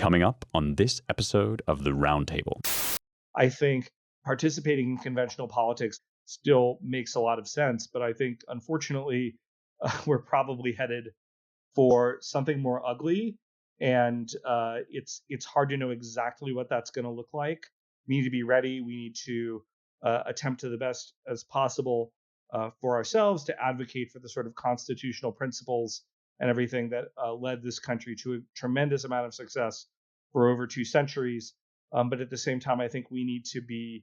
Coming up on this episode of the Roundtable. I think participating in conventional politics still makes a lot of sense, but I think, unfortunately, we're probably headed for something more ugly, and it's hard to know exactly what that's going to look like. We need to be ready. We need to attempt to the best as possible for ourselves to advocate for the sort of constitutional principles and everything that led this country to a tremendous amount of success for over 2 centuries. But at the same time, I think we need to be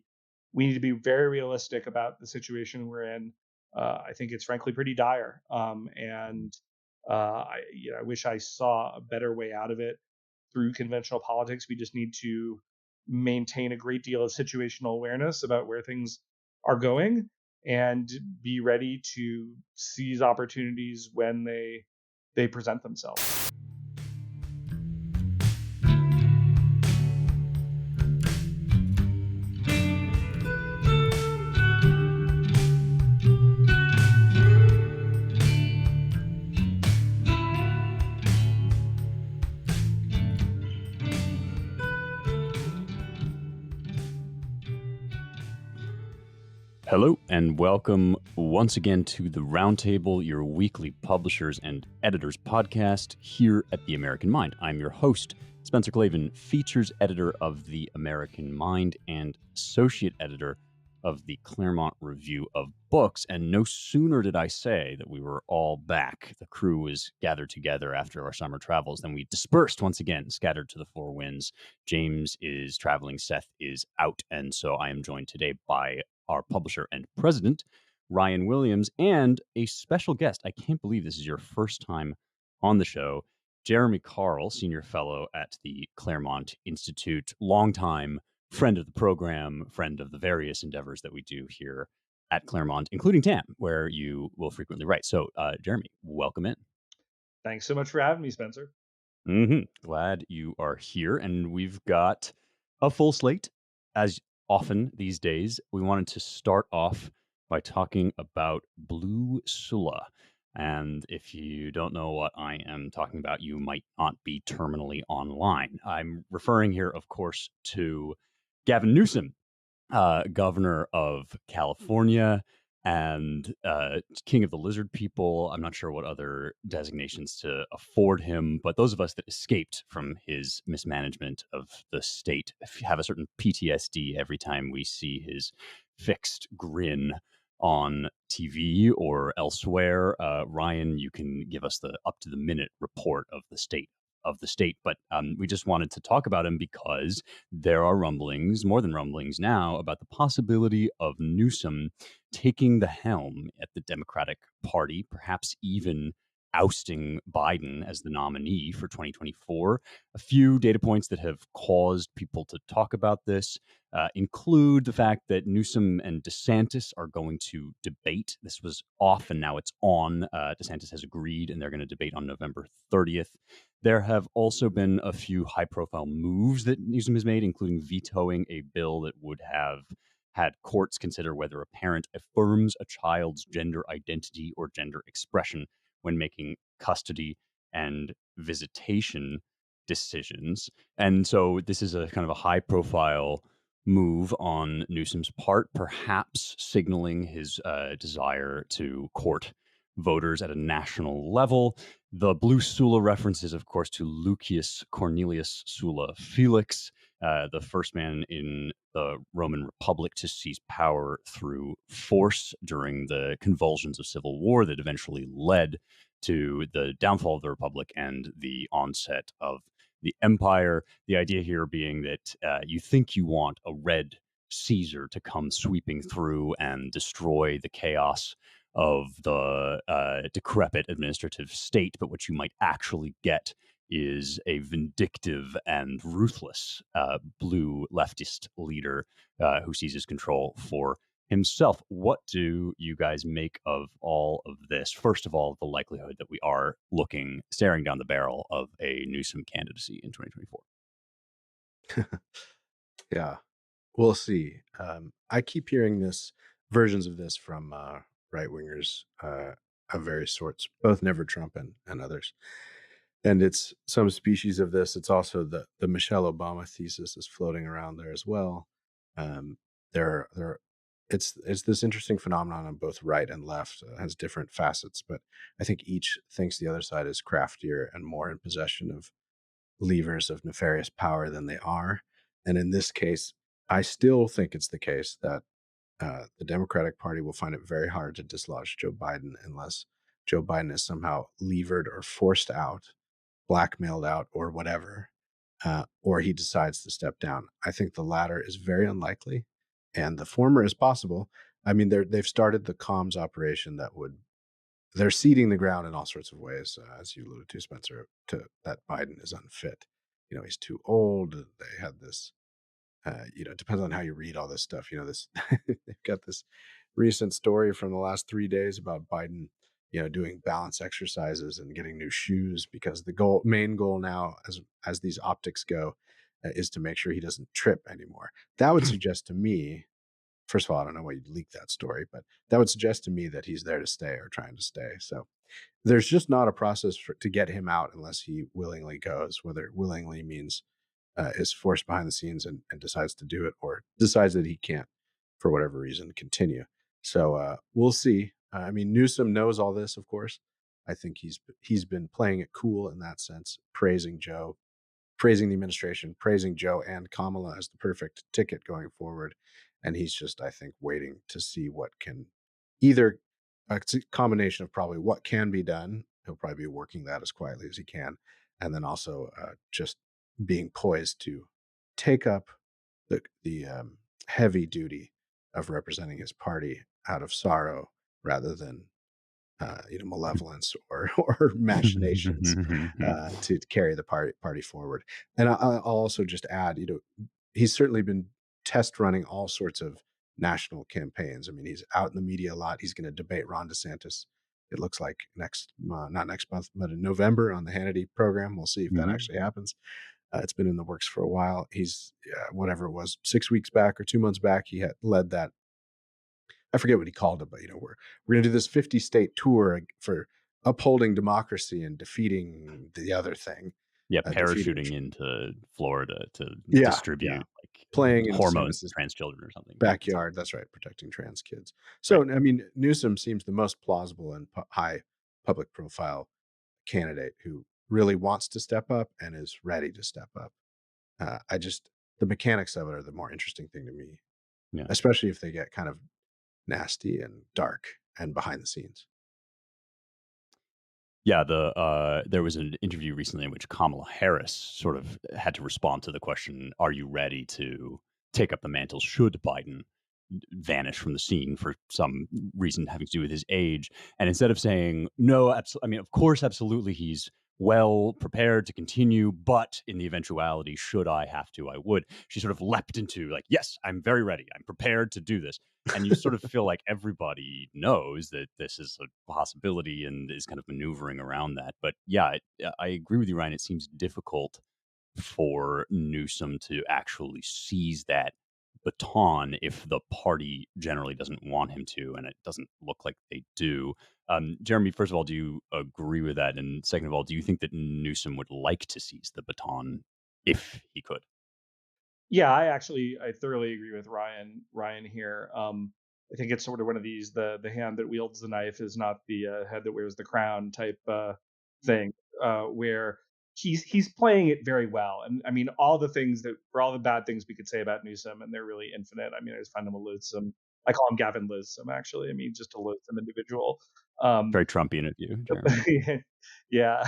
very realistic about the situation we're in. I think it's frankly pretty dire, and I wish I saw a better way out of it through conventional politics. We just need to maintain a great deal of situational awareness about where things are going and be ready to seize opportunities when they present themselves. Hello and welcome once again to the Roundtable, your weekly publishers and editors podcast here at The American Mind. I'm your host, Spencer Clavin, features editor of The American Mind and associate editor of the Claremont Review of Books. And no sooner did I say that we were all back, the crew was gathered together after our summer travels, then we dispersed once again, scattered to the four winds. James is traveling, Seth is out, and so I am joined today by our publisher and president, Ryan Williams, and a special guest. I can't believe this is your first time on the show. Jeremy Carl, senior fellow at the Claremont Institute, longtime friend of the program, friend of the various endeavors that we do here at Claremont, including TAM, where you will frequently write. So, Jeremy, welcome in. Thanks so much for having me, Spencer. Glad you are here. And we've got a full slate, as often these days. We wanted to start off by talking about Blue Sulla. And if you don't know what I am talking about, you might not be terminally online. I'm referring here, of course, to Gavin Newsom, governor of California and king of the lizard people. I'm not sure what other designations to afford him, but those of us that escaped from his mismanagement of the state have a certain PTSD every time we see his fixed grin on TV or elsewhere. Ryan, you can give us the up-to-the-minute report of the state, but we just wanted to talk about him because there are rumblings, more than rumblings now, about the possibility of Newsom taking the helm at the Democratic Party, perhaps even ousting Biden as the nominee for 2024. A few data points that have caused people to talk about this include the fact that Newsom and DeSantis are going to debate. This was off and now it's on. DeSantis has agreed and they're going to debate on November 30th. There have also been a few high-profile moves that Newsom has made, including vetoing a bill that would have had courts consider whether a parent affirms a child's gender identity or gender expression when making custody and visitation decisions. And so this is a kind of a high-profile move on Newsom's part, perhaps signaling his desire to court voters at a national level. The Blue Sulla references, of course, to Lucius Cornelius Sulla Felix, the first man in the Roman Republic to seize power through force during the convulsions of civil war that eventually led to the downfall of the Republic and the onset of the empire. The idea here being that you think you want a red Caesar to come sweeping through and destroy the chaos of the decrepit administrative state, but what you might actually get is a vindictive and ruthless blue leftist leader who seizes control for himself. What do you guys make of all of this? First of all, the likelihood that we are staring down the barrel of a Newsom candidacy in 2024. Yeah, we'll see. I keep hearing versions of this from right-wingers of various sorts, both Never Trump and others. And it's some species of this. It's also the Michelle Obama thesis is floating around there as well. Um, there, it's this interesting phenomenon on both right and left. Has different facets, but I think each thinks the other side is craftier and more in possession of levers of nefarious power than they are. And in this case, I still think it's the case that the Democratic Party will find it very hard to dislodge Joe Biden unless Joe Biden is somehow levered or forced out, blackmailed out, or whatever, or he decides to step down. I think the latter is very unlikely, and the former is possible. I mean, they've started the comms operation that would they're seeding the ground in all sorts of ways, as you alluded to, Spencer, to that Biden is unfit. He's too old. They had this, it depends on how you read all this stuff. This they've got this recent story from the last 3 days about Biden, doing balance exercises and getting new shoes because the main goal now, as these optics go, is to make sure he doesn't trip anymore. That would suggest to me, first of all, I don't know why you'd leak that story, but that would suggest to me that he's there to stay or trying to stay. So there's just not a process to get him out unless he willingly goes, whether willingly means is forced behind the scenes and decides to do it, or decides that he can't, for whatever reason, continue. So we'll see. I mean, Newsom knows all this, of course. I think he's been playing it cool in that sense, praising Joe, praising the administration, praising Joe and Kamala as the perfect ticket going forward. And he's just, I think, waiting to see what can either it's a combination of probably what can be done. He'll probably be working that as quietly as he can. And then also just being poised to take up the heavy duty of representing his party out of sorrow rather than malevolence or or machinations to carry the party forward. And I'll also just add, he's certainly been test running all sorts of national campaigns. I mean, he's out in the media a lot. He's going to debate Ron DeSantis. It looks like not next month, but in November on the Hannity program. We'll see if that actually happens. It's been in the works for a while. He's whatever it was, 6 weeks back or 2 months back, he had led that. I forget what he called it, but we're going to do this 50-state tour for upholding democracy and defeating the other thing. Yeah, parachuting into Florida to Yeah, distribute like playing in hormones to DeSantis's trans children or something. backyard. That's right, protecting trans kids. Right. So I mean, Newsom seems the most plausible and high public profile candidate who really wants to step up and is ready to step up. The mechanics of it are the more interesting thing to me, Yeah. especially if they get kind of nasty and dark and behind the scenes. Yeah, there was an interview recently in which Kamala Harris sort of had to respond to the question, "Are you ready to take up the mantle should Biden vanish from the scene for some reason having to do with his age?" And instead of saying, "No, I mean, of course, absolutely, he's well prepared to continue, but in the eventuality, should I have to, I would." She sort of leapt into like, "Yes, I'm very ready. I'm prepared to do this." And you sort of feel like everybody knows that this is a possibility and is kind of maneuvering around that. But yeah, I agree with you, Ryan. It seems difficult for Newsom to actually seize that baton if the party generally doesn't want him to, and it doesn't look like they do. Jeremy, first of all, do you agree with that? And second of all, do you think that Newsom would like to seize the baton if he could? Yeah, I thoroughly agree with Ryan here. I think it's sort of one of these the hand that wields the knife is not the head that wears the crown type thing, where he's playing it very well. And I mean, all the things that for all the bad things we could say about Newsom, and they're really infinite. I mean, I just find him a loathsome. I call him Gavin Loathsome, actually. I mean, just a loathsome individual. Um, Very Trumpian of you, Jeremy. yeah,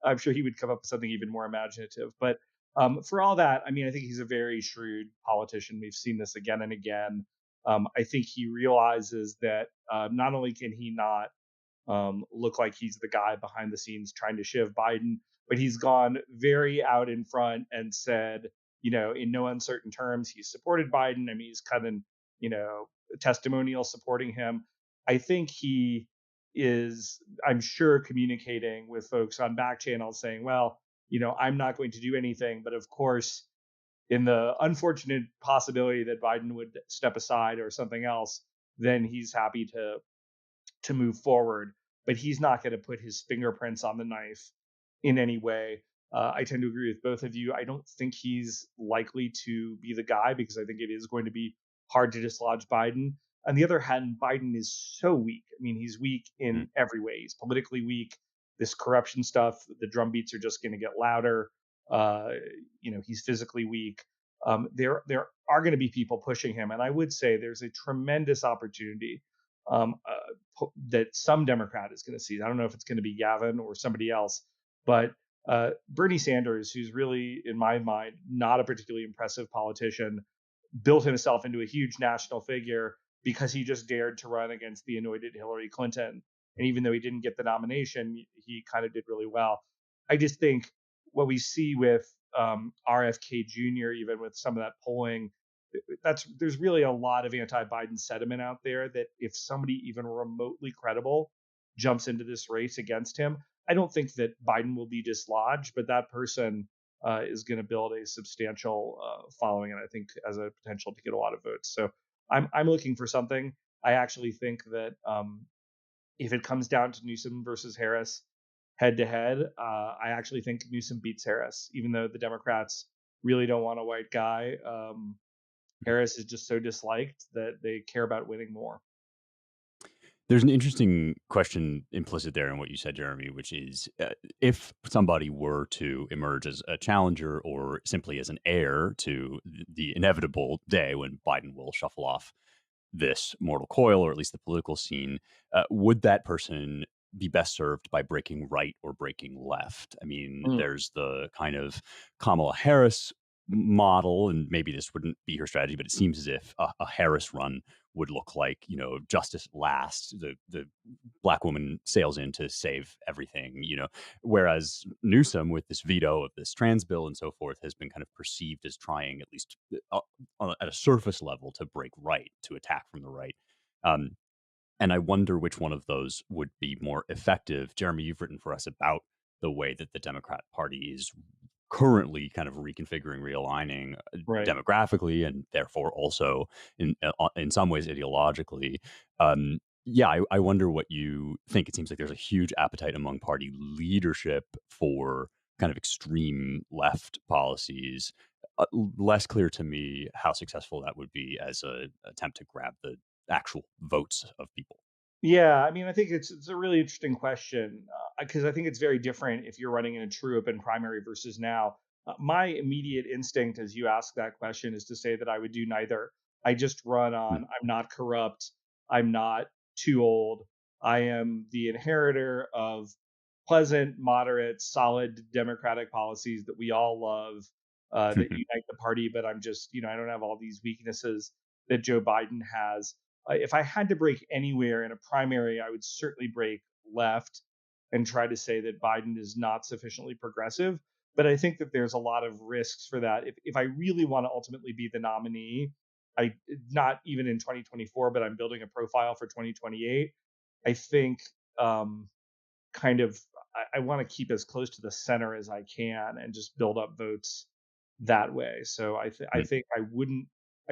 I'm sure he would come up with something even more imaginative. But for all that, I mean, I think he's a very shrewd politician. We've seen this again and again. I think he realizes that not only can he not look like he's the guy behind the scenes trying to shiv Biden, but he's gone very out in front and said, in no uncertain terms, he's supported Biden. I mean, he's kind of, testimonial supporting him. I think he is, I'm sure, communicating with folks on back channels saying, well, I'm not going to do anything, but of course, in the unfortunate possibility that Biden would step aside or something else, then he's happy to move forward. But he's not going to put his fingerprints on the knife in any way. I tend to agree with both of you. I don't think he's likely to be the guy because I think it is going to be hard to dislodge Biden. On the other hand, Biden is so weak. I mean, he's weak Mm. in every way. He's politically weak. This corruption stuff, the drum beats are just going to get louder. Uh, he's physically weak. There are going to be people pushing him, and I would say there's a tremendous opportunity that some Democrat is going to seize. I don't know if it's going to be Gavin or somebody else, but Bernie Sanders, who's really, in my mind, not a particularly impressive politician, built himself into a huge national figure because he just dared to run against the anointed Hillary Clinton. And even though he didn't get the nomination, he kind of did really well. I just think what we see with RFK Jr., even with some of that polling, there's really a lot of anti-Biden sentiment out there that if somebody even remotely credible jumps into this race against him, I don't think that Biden will be dislodged, but that person is going to build a substantial following, and I think has a potential to get a lot of votes. So I'm looking for something. I actually think that if it comes down to Newsom versus Harris head to head, I actually think Newsom beats Harris, even though the Democrats really don't want a white guy. Harris is just so disliked that they care about winning more. There's an interesting question implicit there in what you said, Jeremy, which is if somebody were to emerge as a challenger or simply as an heir to the inevitable day when Biden will shuffle off this mortal coil, or at least the political scene, would that person be best served by breaking right or breaking left? I mean, Mm. there's the kind of Kamala Harris model, and maybe this wouldn't be her strategy, but it seems as if a Harris run would look like, justice last. The black woman sails in to save everything, whereas Newsom, with this veto of this trans bill and so forth, has been kind of perceived as trying, at least at a surface level, to break right, to attack from the right. And I wonder which one of those would be more effective. Jeremy, you've written for us about the way that the Democrat Party is currently kind of reconfiguring, realigning Right. demographically, and therefore also in some ways ideologically. Yeah, I wonder what you think. It seems like there's a huge appetite among party leadership for kind of extreme left policies. Less clear to me how successful that would be as an attempt to grab the actual votes of people. Yeah, I mean, I think it's a really interesting question because I think it's very different if you're running in a true open primary versus now. My immediate instinct, as you ask that question, is to say that I would do neither. I just run Hmm. on. I'm not corrupt. I'm not too old. I am the inheritor of pleasant, moderate, solid democratic policies that we all love, that unite the party. But I'm just, I don't have all these weaknesses that Joe Biden has. If I had to break anywhere in a primary, I would certainly break left and try to say that Biden is not sufficiently progressive. But I think that there's a lot of risks for that. If I really want to ultimately be the nominee, I not even in 2024, but I'm building a profile for 2028. I think kind of I want to keep as close to the center as I can and just build up votes that way. So I think I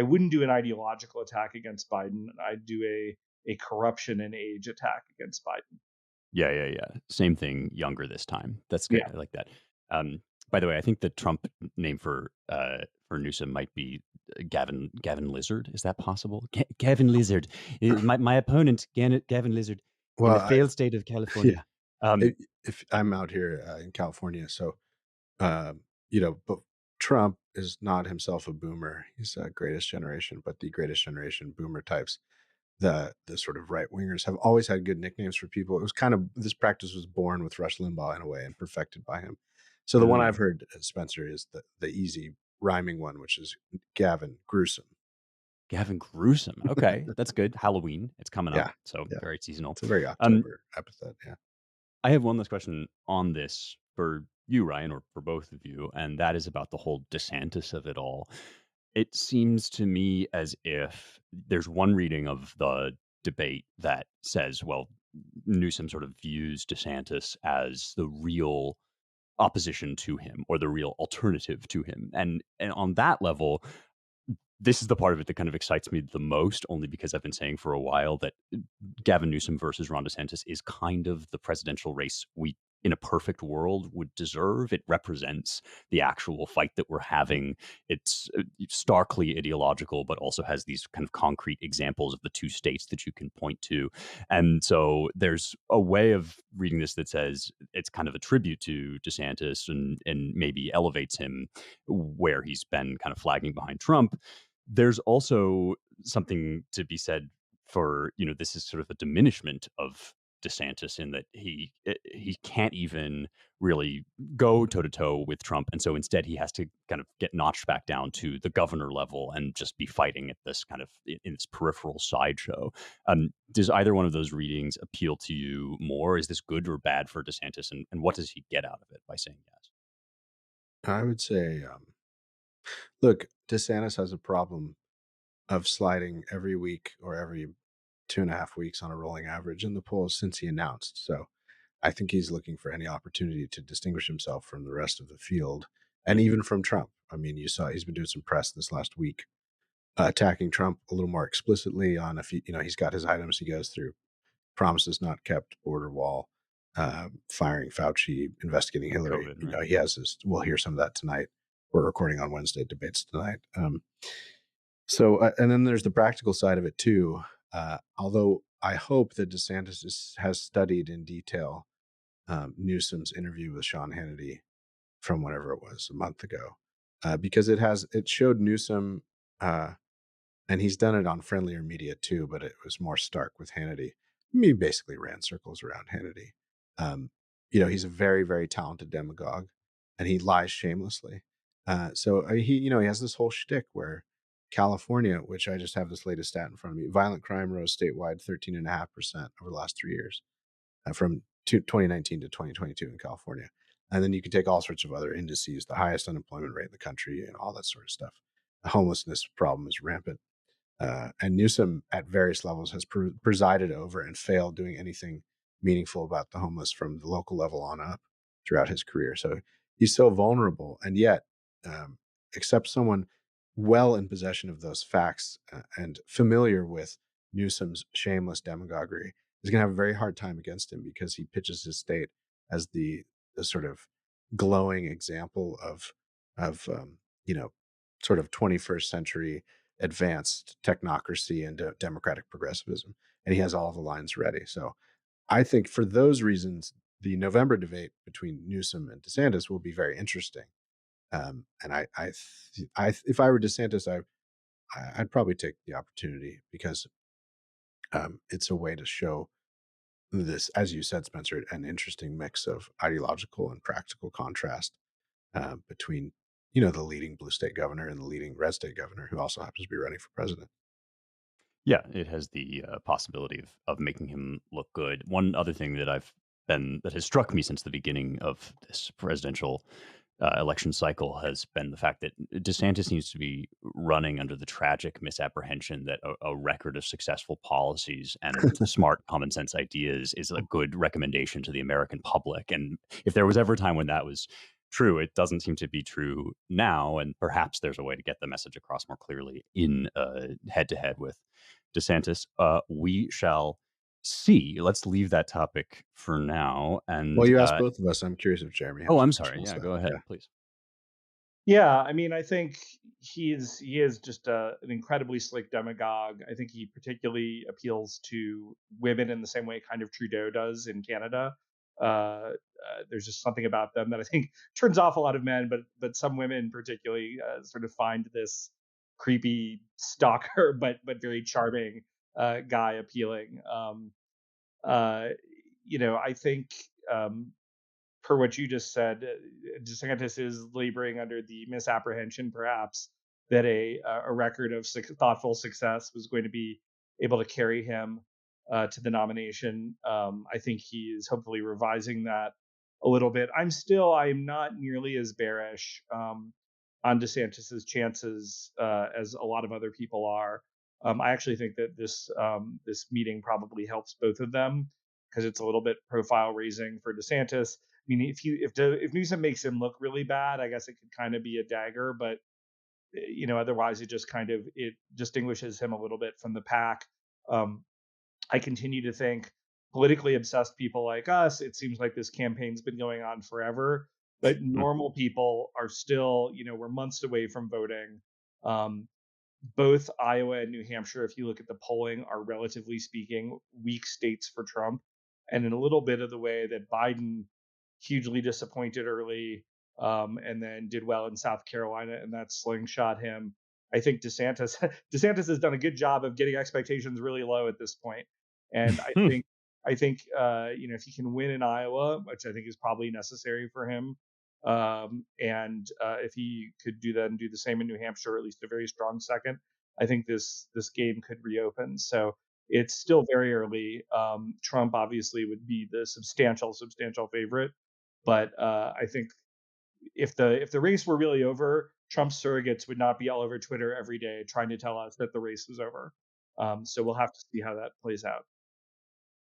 wouldn't do an ideological attack against Biden. I'd do a corruption and age attack against Biden. Yeah, yeah, yeah. Same thing, younger this time. That's good. Yeah. I like that. By the way, I think the Trump name for Newsom might be Gavin Lizard. Is that possible? Gavin Lizard, my opponent, Gavin Lizard, in Well, the failed state of yeah, California. Um, if I'm out here in California, so but Trump is not himself a boomer. He's a greatest generation, but the greatest generation boomer types, the sort of right wingers, have always had good nicknames for people. It was kind of, this practice was born with Rush Limbaugh in a way and perfected by him. So the one mm, I've heard, Spencer, is the easy rhyming one, which is Gavin Gruesome. Gavin Gruesome. Okay, that's good. Halloween, it's coming up, Yeah, so yeah, very seasonal. it's a very Um, October epithet. Yeah. I have one last question on this for you, Ryan, or for both of you, and that is about the whole DeSantis of it all. It seems to me as if there's one reading of the debate that says, well, Newsom sort of views DeSantis as the real opposition to him or the real alternative to him. And on that level, this is the part of it that kind of excites me the most, only because I've been saying for a while that Gavin Newsom versus Ron DeSantis is kind of the presidential race we in a perfect world would deserve. It represents the actual fight that we're having. It's starkly ideological, but also has these kind of concrete examples of the two states that you can point to. And so there's a way of reading this that says it's kind of a tribute to DeSantis and maybe elevates him where he's been kind of flagging behind Trump. There's also something to be said for, this is sort of a diminishment of DeSantis in that he can't even really go toe to toe with Trump, and so instead he has to kind of get notched back down to the governor level and just be fighting at this kind of in this peripheral sideshow. Does either one of those readings appeal to you more? Is this good or bad for DeSantis, and what does he get out of it by saying yes? I would say, look, DeSantis has a problem of sliding every week or every 2.5 weeks on a rolling average in the polls since he announced. So I think he's looking for any opportunity to distinguish himself from the rest of the field and even from Trump. I mean, you saw he's been doing some press this last week, attacking Trump a little more explicitly on a few, he's got his items he goes through: promises not kept, border wall, firing Fauci, investigating Hillary. COVID, right? He has this. We'll hear some of that tonight. We're recording on Wednesday, debates tonight. And then there's the practical side of it too. Although I hope that DeSantis has studied in detail Newsom's interview with Sean Hannity from whenever it was, a month ago, because it showed Newsom, and he's done it on friendlier media too, but it was more stark with Hannity. He basically ran circles around Hannity. He's a very, very talented demagogue, and he lies shamelessly. He has this whole shtick where California, which I just have this latest stat in front of me, violent crime rose statewide 13.5% over the last 3 years, from 2019 to 2022 in California. And then you can take all sorts of other indices, the highest unemployment rate in the country and all that sort of stuff. The homelessness problem is rampant. And Newsom, at various levels, has presided over and failed doing anything meaningful about the homeless from the local level on up throughout his career. So he's so vulnerable, and yet, except someone well in possession of those facts and familiar with Newsom's shameless demagoguery is going to have a very hard time against him, because he pitches his state as the sort of glowing example of sort of 21st century advanced technocracy and democratic progressivism, and he has all the lines ready. So I think for those reasons, the November debate between Newsom and DeSantis will be very interesting. And if I were DeSantis, I'd probably take the opportunity, because it's a way to show this, as you said, Spencer, an interesting mix of ideological and practical contrast between, the leading blue state governor and the leading red state governor, who also happens to be running for president. Yeah, it has the possibility of making him look good. One other thing that has struck me since the beginning of this presidential election cycle has been the fact that DeSantis needs to be running under the tragic misapprehension that a record of successful policies and smart common sense ideas is a good recommendation to the American public. And if there was ever a time when that was true, it doesn't seem to be true now. And perhaps there's a way to get the message across more clearly in head to head with DeSantis. We shall see. Let's leave that topic for now. And Well, you asked both of us. I'm curious if Jeremy has I'm sorry. additional Yeah, stuff. go ahead, Yeah. please. Yeah, I mean, I think he is just an incredibly slick demagogue. I think he particularly appeals to women in the same way kind of Trudeau does in Canada. There's just something about them that I think turns off a lot of men, but some women particularly sort of find this creepy stalker but very charming guy appealing. Uh, I think per what you just said, DeSantis is laboring under the misapprehension, perhaps, that a record of thoughtful success was going to be able to carry him to the nomination. I think he is hopefully revising that a little bit. I'm not nearly as bearish on DeSantis's chances as a lot of other people are. I actually think that this meeting probably helps both of them, because it's a little bit profile raising for DeSantis. I mean, if Newsom makes him look really bad, I guess it could kind of be a dagger, but otherwise it distinguishes him a little bit from the pack. I continue to think politically obsessed people like us, it seems like this campaign's been going on forever. But Mm. normal people are still, we're months away from voting. Um, both Iowa and New Hampshire, if you look at the polling, are relatively speaking weak states for Trump. And in a little bit of the way that Biden hugely disappointed early, and then did well in South Carolina, and that slingshot him. I think DeSantis DeSantis has done a good job of getting expectations really low at this point, and I think if he can win in Iowa, which I think is probably necessary for him, and if he could do that and do the same in New Hampshire, or at least a very strong second, I think this game could reopen. So it's still very early. Trump obviously would be the substantial favorite, but I think if the race were really over, Trump's surrogates would not be all over Twitter every day trying to tell us that the race was over. So we'll have to see how that plays out.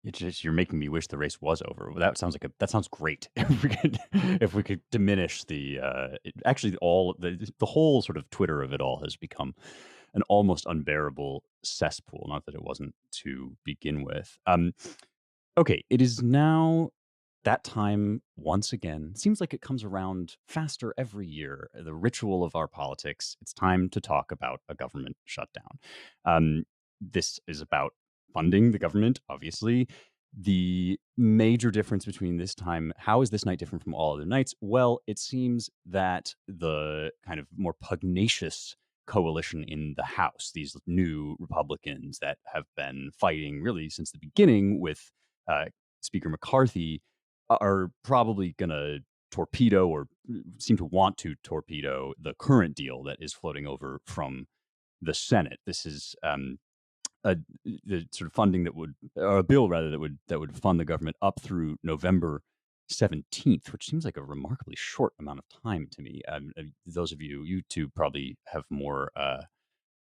It's just you're making me wish the race was over. That sounds great. If we could diminish actually all the whole sort of Twitter of it all has become an almost unbearable cesspool. Not that it wasn't to begin with. Okay, it is now that time once again. Seems like it comes around faster every year. The ritual of our politics. It's time to talk about a government shutdown. This is about funding the government, obviously. The major difference between this time, how is this night different from all other nights? Well, it seems that the kind of more pugnacious coalition in the House, these new Republicans that have been fighting really since the beginning with uh, Speaker McCarthy, are probably going to torpedo or seem to want to torpedo the current deal that is floating over from the Senate. This is the sort of funding that would, or a bill rather, that would fund the government up through November 17th, which seems like a remarkably short amount of time to me. Those of you two probably have more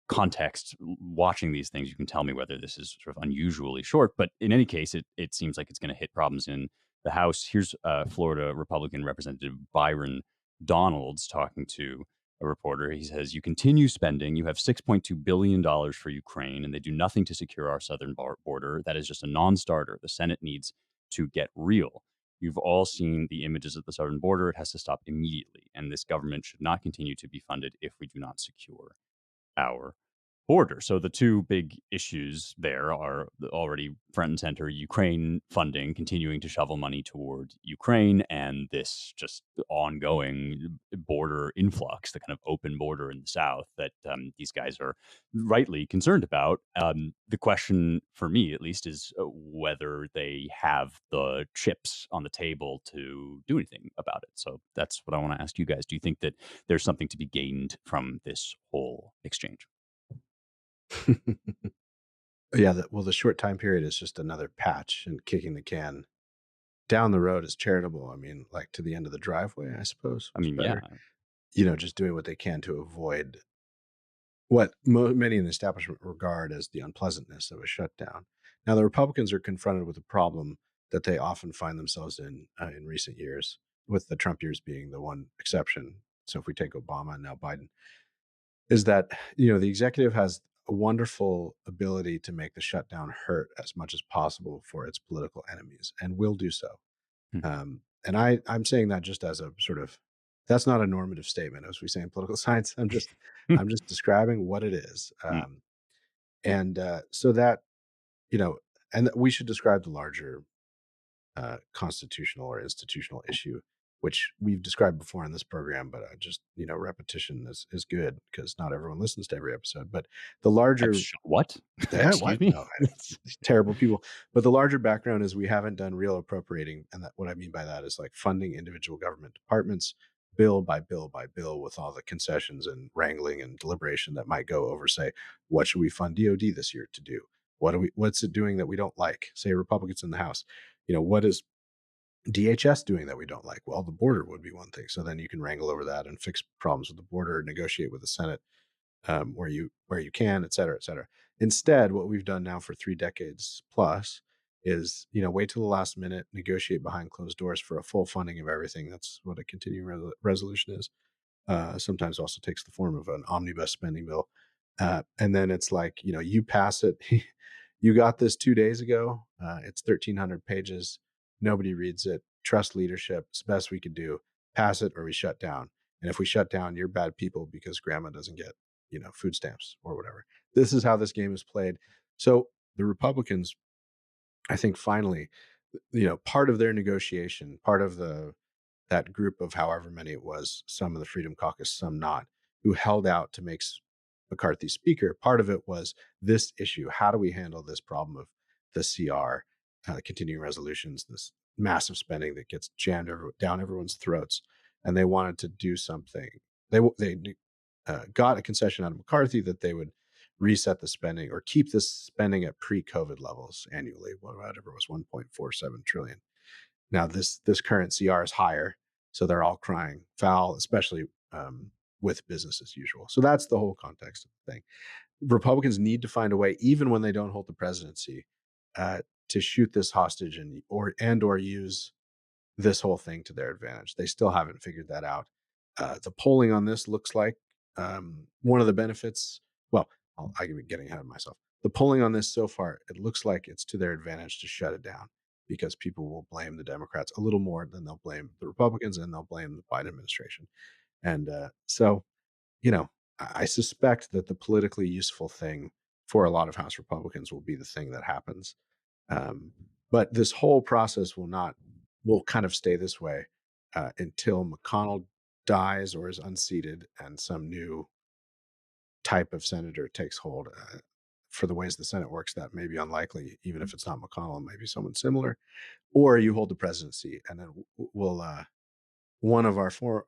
context watching these things. You can tell me whether this is sort of unusually short, but in any case, it seems like it's going to hit problems in the House. Here's Florida Republican Representative Byron Donalds talking to a reporter. He says, "You continue spending. You have $6.2 billion for Ukraine, and they do nothing to secure our southern border. That is just a non-starter. The Senate needs to get real. You've all seen the images of the southern border. It has to stop immediately, and this government should not continue to be funded if we do not secure our border." So the two big issues there are already front and center: Ukraine funding, continuing to shovel money toward Ukraine, and this just ongoing border influx, the kind of open border in the south that these guys are rightly concerned about. The question for me, at least, is whether they have the chips on the table to do anything about it. So that's what I want to ask you guys. Do you think that there's something to be gained from this whole exchange? Yeah, the short time period is just another patch, and kicking the can down the road is charitable. I mean, like to the end of the driveway, I suppose I was mean, yeah. better. Just doing what they can to avoid what many in the establishment regard as the unpleasantness of a shutdown. Now, the Republicans are confronted with a problem that they often find themselves in recent years, with the Trump years being the one exception. So, if we take Obama and now Biden, is that the executive has a wonderful ability to make the shutdown hurt as much as possible for its political enemies, and will do so. Hmm. And I'm saying that just as a sort of, that's not a normative statement, as we say in political science. I'm just describing what it is. Mm. And so that, and we should describe the larger constitutional or institutional issue, which we've described before in this program, but repetition is good because not everyone listens to every episode. But the larger, What? yeah, Excuse what? me? No, terrible people. But the larger background is we haven't done real appropriating, and what I mean by that is like funding individual government departments bill by bill by bill, with all the concessions and wrangling and deliberation that might go over, say, what should we fund DoD this year to do? What's it doing that we don't like? Say Republicans in the House, what is DHS doing that we don't like? Well, the border would be one thing. So then you can wrangle over that and fix problems with the border, negotiate with the Senate where you can, et cetera, et cetera. Instead, what we've done now for 3 decades plus is wait till the last minute, negotiate behind closed doors for a full funding of everything. That's what a continuing resolution is. Sometimes also takes the form of an omnibus spending bill, and then it's like you pass it. You got this 2 days ago. It's 1,300 pages. Nobody reads it. Trust leadership. It's the best we could do. Pass it or we shut down. And if we shut down, you're bad people because grandma doesn't get, food stamps or whatever. This is how this game is played. So the Republicans, I think, finally, part of their negotiation, part of that group of however many it was, some of the Freedom Caucus, some not, who held out to make McCarthy speaker. Part of it was this issue. How do we handle this problem of the CR, continuing resolutions, this massive spending that gets jammed down everyone's throats? And they wanted to do something. They got a concession out of McCarthy that they would reset the spending or keep this spending at pre-COVID levels annually, whatever it was, 1.47 trillion. Now this current CR is higher, so they're all crying foul, especially with business as usual. So that's the whole context of the thing. Republicans need to find a way, even when they don't hold the presidency, to shoot this hostage or use this whole thing to their advantage. They still haven't figured that out. The polling on this looks like one of the benefits. Well, I'm getting ahead of myself. The polling on this so far, it looks like it's to their advantage to shut it down, because people will blame the Democrats a little more than they'll blame the Republicans, and they'll blame the Biden administration. And so, I suspect that the politically useful thing for a lot of House Republicans will be the thing that happens. But this whole process will kind of stay this way until McConnell dies or is unseated and some new type of senator takes hold. For the ways the Senate works, that may be unlikely, even if it's not McConnell, maybe someone similar. Or you hold the presidency, and then we'll one of our four.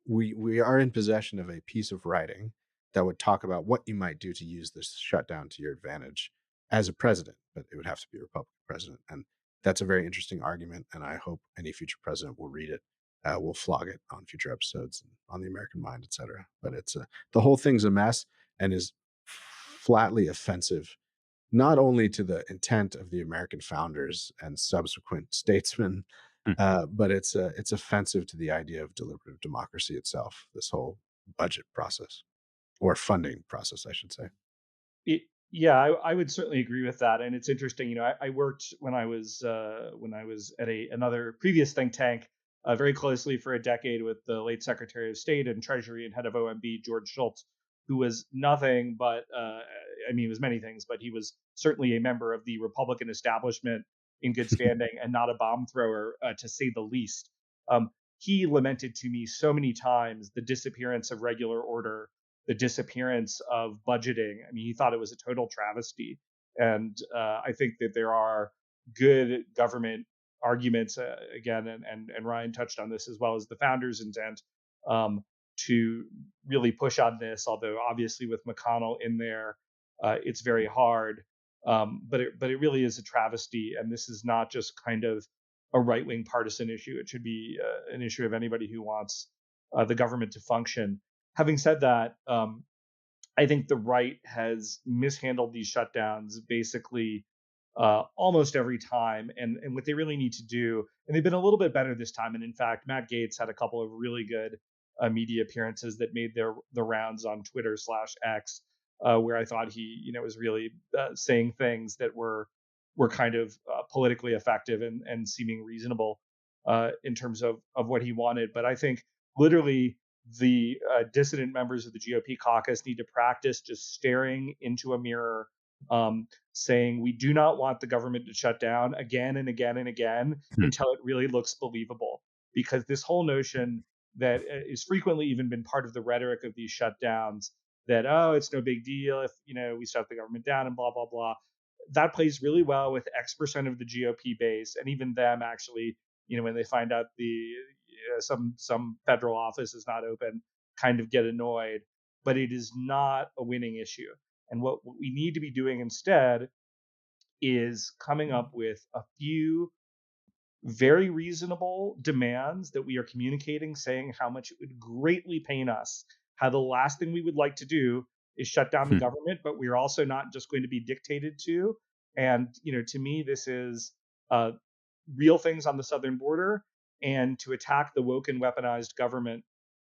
We are in possession of a piece of writing that would talk about what you might do to use this shutdown to your advantage as a president, but it would have to be a Republican president, and that's a very interesting argument. And I hope any future president will read it. We'll flog it on future episodes and on the American Mind, etc. But it's the whole thing's a mess and is flatly offensive, not only to the intent of the American founders and subsequent statesmen, but it's offensive to the idea of deliberative democracy itself. This whole budget process, or funding process, I should say. Yeah, I would certainly agree with that, and it's interesting. I worked when I was at another previous think tank very closely for a decade with the late Secretary of State and Treasury and head of OMB George Schultz, who was nothing but he was many things, but he was certainly a member of the Republican establishment in good standing and not a bomb thrower, to say the least. He lamented to me so many times the disappearance of regular order, the disappearance of budgeting. I mean, he thought it was a total travesty. And I think that there are good government arguments, again, and Ryan touched on this, as well as the founders' intent, to really push on this. Although obviously with McConnell in there, it's very hard. But it really is a travesty. And this is not just kind of a right-wing partisan issue. It should be an issue of anybody who wants the government to function. Having said that, I think the right has mishandled these shutdowns basically almost every time. And what they really need to do, and they've been a little bit better this time. And in fact, Matt Gaetz had a couple of really good media appearances that made the rounds on Twitter/X, where I thought he was really saying things that were kind of politically effective and seeming reasonable in terms of what he wanted. But I think literally the dissident members of the GOP caucus need to practice just staring into a mirror, saying we do not want the government to shut down again and again and again until it really looks believable. Because this whole notion that is frequently even been part of the rhetoric of these shutdowns, that, oh, it's no big deal if we shut the government down and blah blah blah, that plays really well with X% of the GOP base, and even them actually, when they find out some federal office is not open, kind of get annoyed. But it is not a winning issue. And what we need to be doing instead is coming up with a few very reasonable demands that we are communicating, saying how much it would greatly pain us, how the last thing we would like to do is shut down the government, but we're also not just going to be dictated to. And to me, this is real things on the southern border, and to attack the woke and weaponized government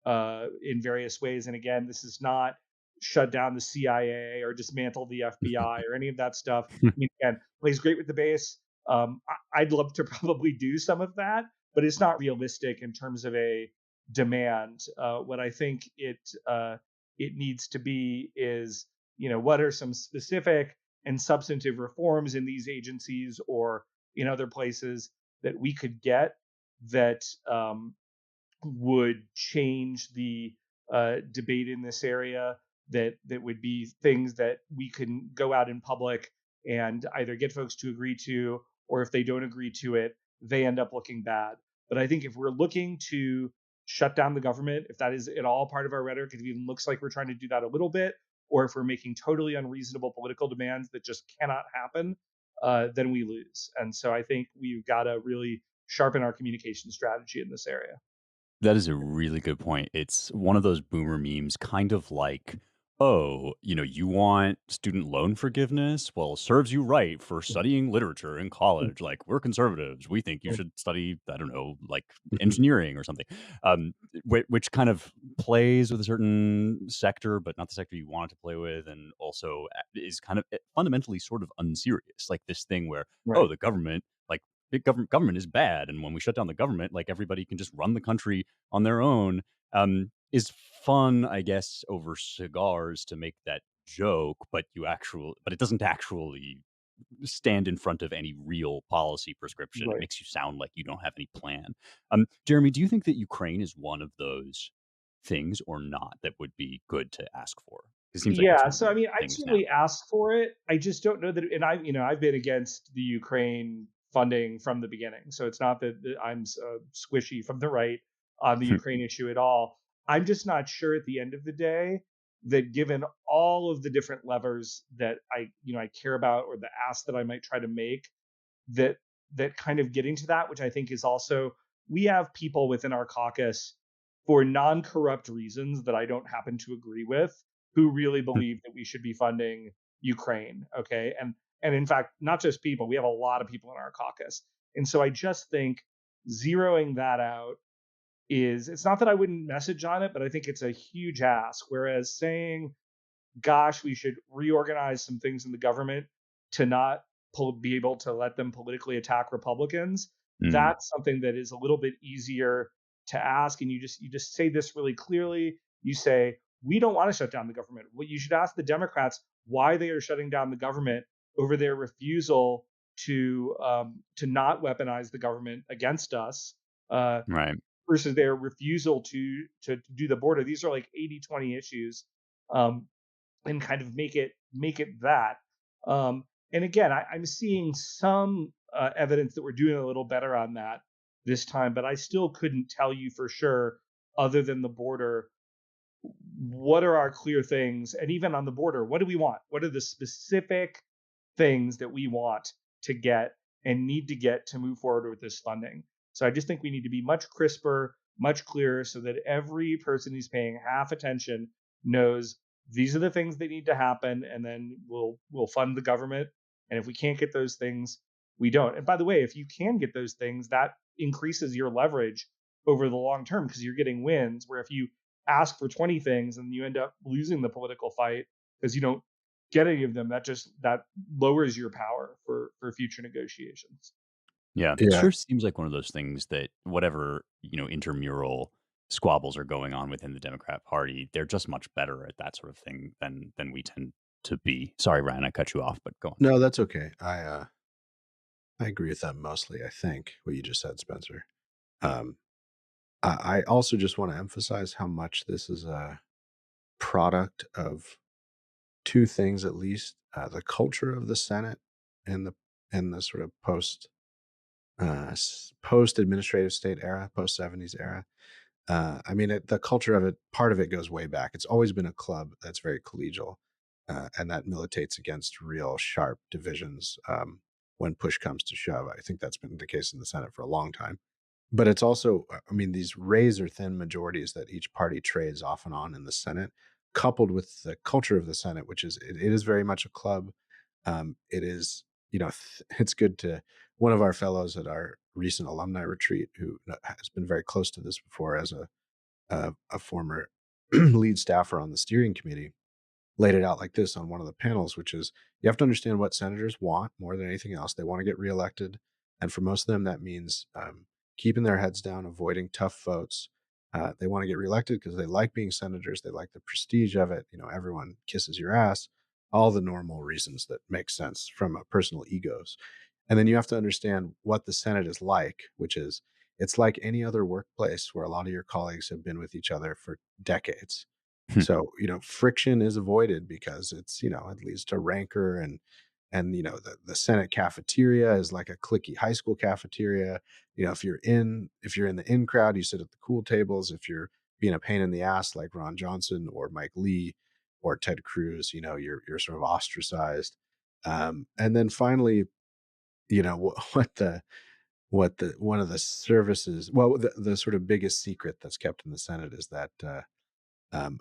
in various ways. And again, this is not shut down the CIA or dismantle the FBI or any of that stuff. I mean, again, plays great with the base. I'd love to probably do some of that, but it's not realistic in terms of a demand. What I think it needs to be is, what are some specific and substantive reforms in these agencies or in other places that we could get that would change the debate in this area, that would be things that we can go out in public and either get folks to agree to, or if they don't agree to it, they end up looking bad. But I think if we're looking to shut down the government, if that is at all part of our rhetoric, if it even looks like we're trying to do that a little bit, or if we're making totally unreasonable political demands that just cannot happen, then we lose. And so I think we've got to really sharpen our communication strategy in this area. That is a really good point. It's one of those boomer memes, kind of like, oh, you want student loan forgiveness? Well, serves you right for studying literature in college. Like, we're conservatives. We think you should study, I don't know, like engineering or something, which kind of plays with a certain sector, but not the sector you want it to play with. And also is kind of fundamentally sort of unserious. Like this thing where, oh, Right. the government, like, big government is bad, and when we shut down the government, like everybody can just run the country on their own, is fun, I guess, over cigars to make that joke, but it doesn't actually stand in front of any real policy prescription. It Right. makes you sound like you don't have any plan. Jeremy, do you think that Ukraine is one of those things or not that would be good to ask for? It seems like it's Yeah. one of So I the mean, I'd things now. certainly ask for it. I just don't know that. And I've been against the Ukraine funding from the beginning. So it's not that I'm squishy from the right on the Ukraine issue at all. I'm just not sure at the end of the day that given all of the different levers that I care about, or the ask that I might try to make, that kind of getting to that, which I think is also, we have people within our caucus for non-corrupt reasons that I don't happen to agree with, who really believe that we should be funding Ukraine. Okay. And in fact, not just people, we have a lot of people in our caucus. And so I just think zeroing that out is, it's not that I wouldn't message on it, but I think it's a huge ask. Whereas saying, gosh, we should reorganize some things in the government to not be able to let them politically attack Republicans. Mm, That's something that is a little bit easier to ask, and you just say this really clearly. You say, we don't want to shut down the government. Well, you should ask the Democrats why they are shutting down the government over their refusal to not weaponize the government against us, uh, right. versus their refusal to do the border. These are like 80-20 issues. Um, and kind of make it that. And again, I'm seeing some evidence that we're doing a little better on that this time, but I still couldn't tell you for sure, other than the border, what are our clear things, and even on the border, what do we want? What are the specific things that we want to get and need to get to move forward with this funding? So I just think we need to be much crisper, much clearer, so that every person who's paying half attention knows these are the things that need to happen, and then we'll fund the government. And if we can't get those things, we don't. And by the way, if you can get those things, that increases your leverage over the long term, because you're getting wins. Where if you ask for 20 things and you end up losing the political fight because you don't get any of them, that lowers your power for future negotiations. Yeah, it Yeah. sure seems like one of those things that whatever, intramural squabbles are going on within the Democrat Party, they're just much better at that sort of thing than we tend to be. Sorry, Ryan, I cut you off, but go on. No, that's okay. I agree with that mostly. I think what you just said, Spencer. Um, I also just want to emphasize how much this is a product of two things, at least: the culture of the Senate and the sort of post administrative state era, post 70s era. I mean, the culture of it, part of it goes way back. It's always been a club that's very collegial, and that militates against real sharp divisions when push comes to shove. I think that's been the case in the Senate for a long time. But it's also, I mean, these razor thin majorities that each party trades off and on in the Senate, coupled with the culture of the Senate, which is, it is very much a club. It is, it's good to, one of our fellows at our recent alumni retreat, who has been very close to this before as a former lead staffer on the steering committee, laid it out like this on one of the panels, which is you have to understand what senators want more than anything else. They want to get reelected. And for most of them, that means keeping their heads down, avoiding tough votes. They want to get reelected because they like being senators. They like the prestige of it. Everyone kisses your ass, all the normal reasons that make sense from a personal egos. And then you have to understand what the Senate is like, which is it's like any other workplace where a lot of your colleagues have been with each other for decades. So, friction is avoided because it leads to rancor and the Senate cafeteria is like a cliquey high school cafeteria. If you're in the in crowd, you sit at the cool tables. If you're being a pain in the ass like Ron Johnson or Mike Lee or Ted Cruz, you're sort of ostracized. And then finally, what the one of the services, well, the sort of biggest secret that's kept in the Senate is that um,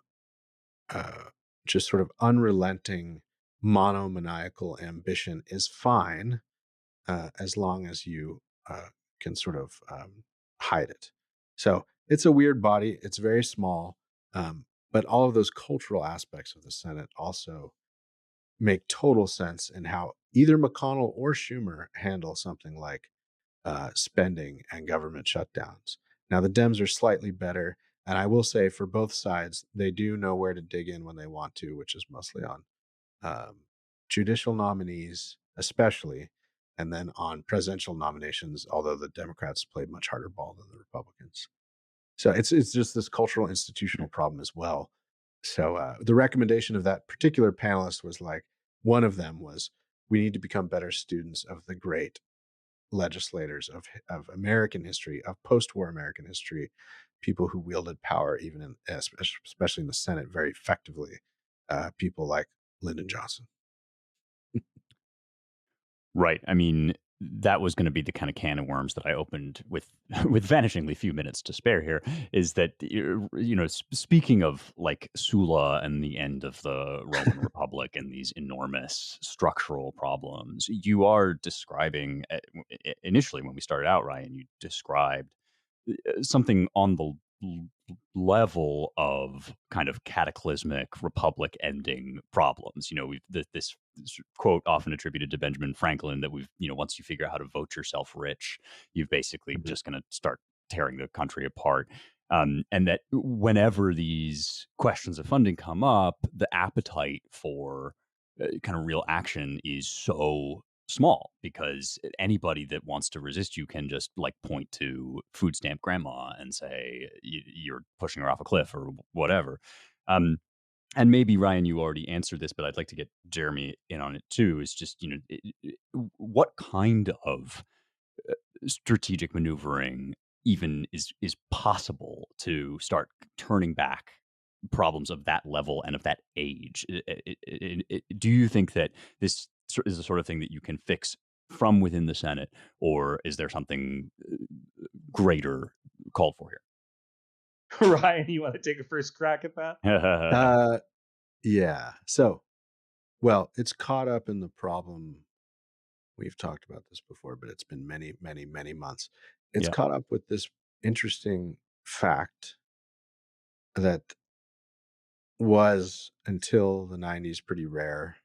uh, just sort of unrelenting monomaniacal ambition is fine as long as you can sort of hide it. So it's a weird body. It's very small, but all of those cultural aspects of the Senate also make total sense in how either McConnell or Schumer handle something like spending and government shutdowns. Now, the Dems are slightly better. And I will say for both sides, they do know where to dig in when they want to, which is mostly on um, judicial nominees, especially, and then on presidential nominations, although the Democrats played much harder ball than the Republicans. So it's just this cultural institutional problem as well. So the recommendation of that particular panelist was like, one of them was, we need to become better students of the great legislators of American history, of post-war American history, people who wielded power, even especially in the Senate, very effectively. People like Lyndon Johnson. Right. I mean, that was going to be the kind of can of worms that I opened with with vanishingly few minutes to spare here. Is that speaking of like Sulla and the end of the Roman Republic and these enormous structural problems, you are describing initially when we started out, Ryan. You described something on the level of kind of cataclysmic republic ending problems. We've this quote often attributed to Benjamin Franklin that once you figure out how to vote yourself rich, you've basically Mhm. just going to start tearing the country apart. And that whenever these questions of funding come up, the appetite for kind of real action is so small because anybody that wants to resist you can just like point to food stamp grandma and say you're pushing her off a cliff or whatever. Um, and maybe Ryan, you already answered this, but I'd like to get Jeremy in on it too. Is just what kind of strategic maneuvering even is possible to start turning back problems of that level and of that age? Do you think that this is the sort of thing that you can fix from within the Senate, or is there something greater called for Ryan, you want to take a first crack at that? here? Uh, yeah. So, well, it's caught up in the problem. We've talked about this before, but it's been many, many, many months. It's Yeah. caught up with this interesting fact that was until the 90s pretty rare,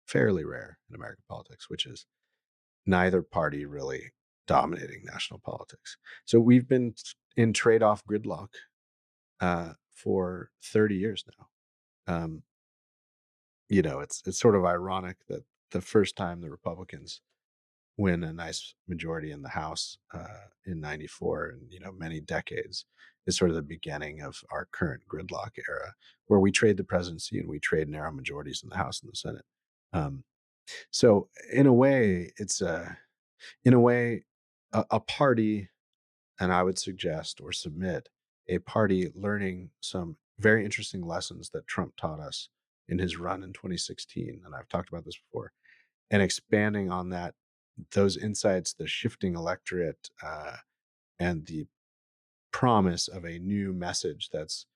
fairly rare in American politics, which is neither party really dominating national politics. So we've been in trade-off gridlock for 30 years now. Um, it's sort of ironic that the first time the Republicans win a nice majority in the House in '94, and many decades, is sort of the beginning of our current gridlock era, where we trade the presidency and we trade narrow majorities in the House and the Senate. Um, so in a way, a party, and I would suggest or submit a party learning some very interesting lessons that Trump taught us in his run in 2016, and I've talked about this before, and expanding on those insights, the shifting electorate, and the promise of a new message that's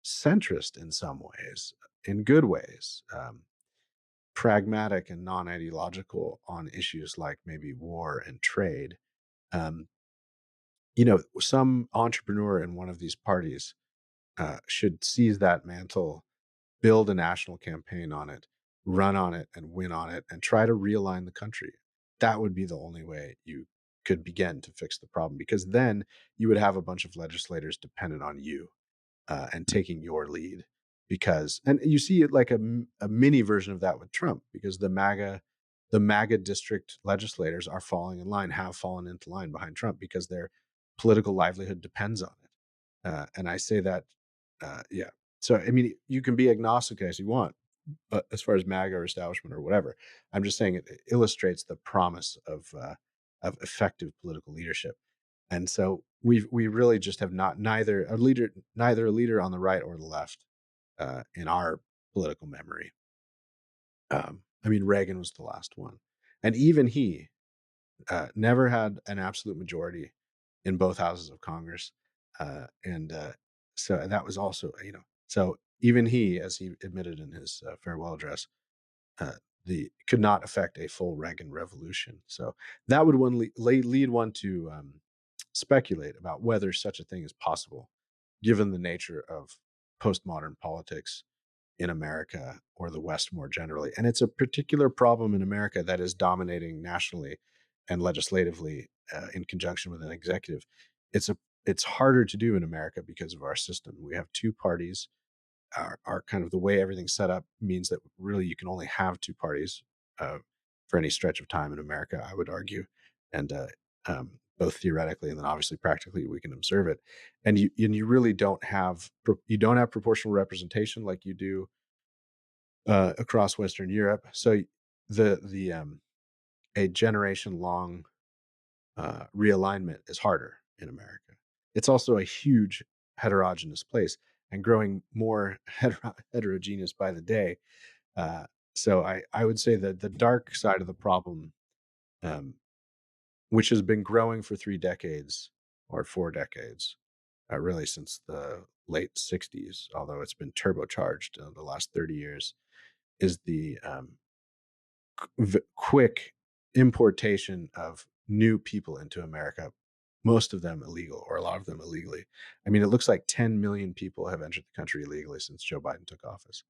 centrist in some ways, in good ways, pragmatic and non-ideological on issues like maybe war and trade. Um, some entrepreneur in one of these parties should seize that mantle build a national campaign on it, run on it, and win on it, and try to realign the country. That would be the only way you could begin to fix the problem, because then you would have a bunch of legislators dependent on you and taking your lead. And you see it like a mini version of that with Trump, because the MAGA district legislators are falling in line, have fallen into line behind Trump, because their political livelihood depends on it. And I say that, yeah. So, I mean, you can be agnostic as you want, but as far as MAGA or establishment or whatever, I'm just saying it illustrates the promise of effective political leadership. And so we really just have not neither a leader on the right or the left in our political memory. I mean, Reagan was the last one, and even he never had an absolute majority in both houses of Congress, and so that was also, so even he, as he admitted in his farewell address, uh, the could not affect a full Reagan revolution. So that would lead one to speculate about whether such a thing is possible, given the nature of postmodern politics in America or the West more generally. And it's a particular problem in America that is dominating nationally and legislatively in conjunction with an executive. It's harder to do in America because of our system. We have two parties. Our kind of the way everything's set up means that really you can only have two parties uh, for any stretch of time in America, I would argue, and both theoretically and then obviously practically we can observe it. And you really don't have proportional representation like you do across Western Europe. So the a generation long realignment is harder in America. It's also a huge heterogeneous place and growing more heterogeneous by the day. Uh, so I would say that the dark side of the problem, um, which has been growing for 3 decades or 4 decades, really since the late 60s, although it's been turbocharged in the last 30 years, is the quick importation of new people into America, most of them illegal or a lot of them illegally. I mean, it looks like 10 million people have entered the country illegally since Joe Biden took office.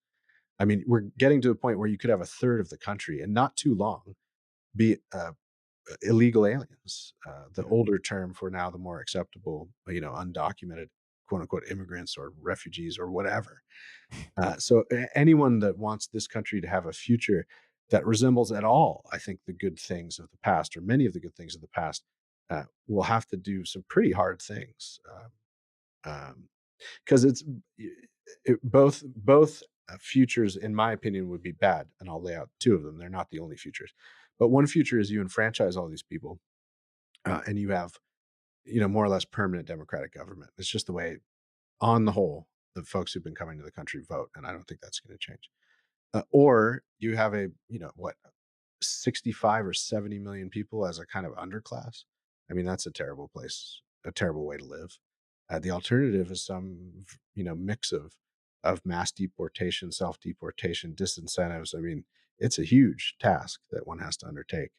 I mean, we're getting to a point where you could have a third of the country and not too long be illegal aliens. The older term for now, the more acceptable, undocumented quote unquote immigrants or refugees or whatever. So anyone that wants this country to have a future that resembles at all, I think, the good things of the past, or many of the good things of the past, will have to do some pretty hard things. Because both futures, in my opinion, would be bad, and I'll lay out two of them. They're not the only futures, but one future is you enfranchise all these people, and you have, more or less permanent democratic government. It's just the way, on the whole, the folks who've been coming to the country vote, and I don't think that's going to change. Or you have 65 or 70 million people as a kind of underclass. I mean, that's a terrible place, a terrible way to live. The alternative is some, mix of mass deportation, self-deportation, disincentives. I mean, it's a huge task that one has to undertake.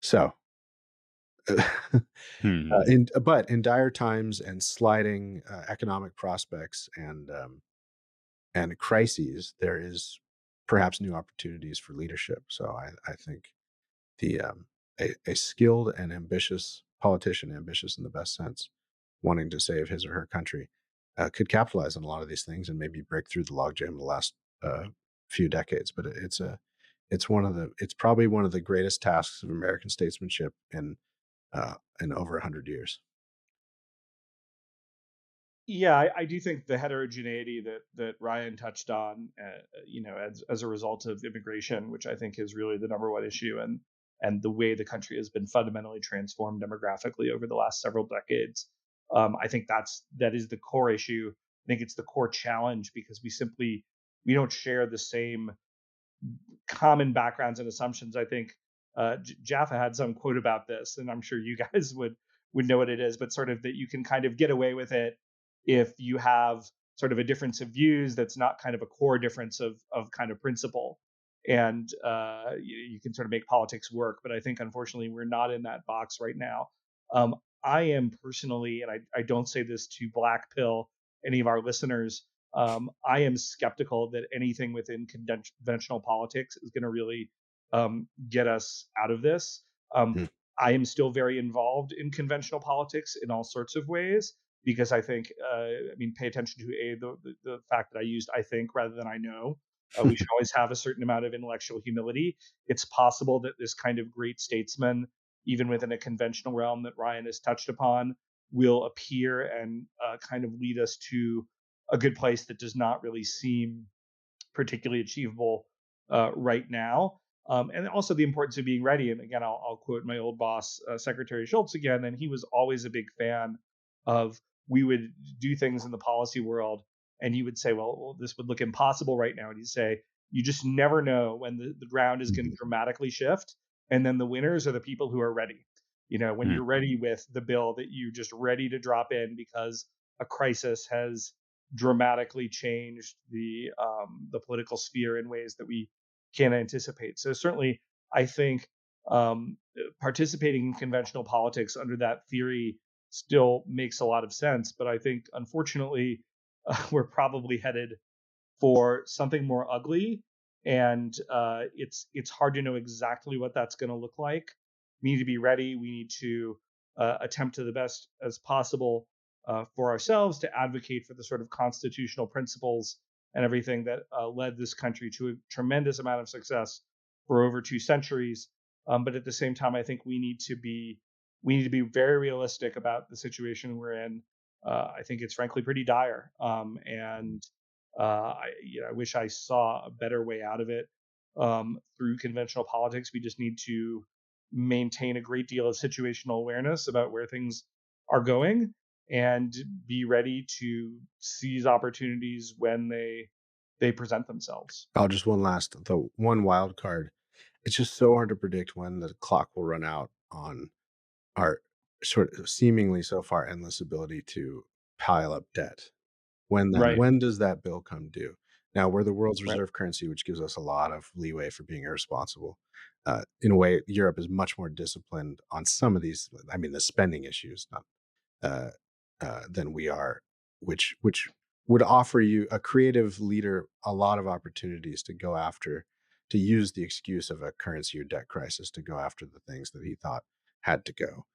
So, Hmm. but in dire times and sliding economic prospects and crises, there is perhaps new opportunities for leadership. So I think the a skilled and ambitious politician, ambitious in the best sense, wanting to save his or her country, could capitalize on a lot of these things and maybe break through the logjam of the last few decades. But it's probably one of the greatest tasks of American statesmanship in over 100 years. Yeah, I do think the heterogeneity that Ryan touched on, as a result of immigration, which I think is really the number one issue, and the way the country has been fundamentally transformed demographically over the last several decades. I think that is the core issue. I think it's the core challenge because we don't share the same common backgrounds and assumptions. I think Jaffa had some quote about this, and I'm sure you guys would know what it is, but sort of that you can kind of get away with it if you have sort of a difference of views that's not kind of a core difference of kind of principle, and you can sort of make politics work. But I think unfortunately we're not in that box right now. I am personally, and I don't say this to black pill any of our listeners. I am skeptical that anything within conventional politics is going to really get us out of this. Um, Mm. I am still very involved in conventional politics in all sorts of ways because I think, pay attention to the fact that I used I think rather than I know. We should always have a certain amount of intellectual humility. It's possible that this kind of great statesman, even within a conventional realm that Ryan has touched upon, will appear and kind of lead us to a good place that does not really seem particularly achievable right now. And also the importance of being ready. And again, I'll quote my old boss, Secretary Schultz, again, and he was always a big fan of we would do things in the policy world, and he would say, well, this would look impossible right now. And he'd say, you just never know when the ground is going to dramatically shift. And then the winners are the people who are ready. When Mm. you're ready with the bill that you just ready to drop in because a crisis has dramatically changed the political sphere in ways that we can't anticipate. So certainly, I think participating in conventional politics under that theory still makes a lot of sense. But I think, unfortunately, we're probably headed for something more ugly, and it's hard to know exactly what that's going to look like. We need to be ready. We need to attempt to the best as possible for ourselves to advocate for the sort of constitutional principles and everything that led this country to a tremendous amount of success for over 2 centuries. But at the same time, I think we need to be very realistic about the situation we're in. I think it's frankly pretty dire, and I wish I saw a better way out of it through conventional politics. We just need to maintain a great deal of situational awareness about where things are going and be ready to seize opportunities when they present themselves. Oh, just the one wild card. It's just so hard to predict when the clock will run out on our sort of seemingly so far endless ability to pile up debt. Right. When does that bill come due? Now, we're the world's Right. reserve currency, which gives us a lot of leeway for being irresponsible. In a way, Europe is much more disciplined on some of these. I mean, the spending issues, not uh, than we are, which would offer you a creative leader a lot of opportunities to go after, to use the excuse of a currency or debt crisis to go after the things that he thought had to go.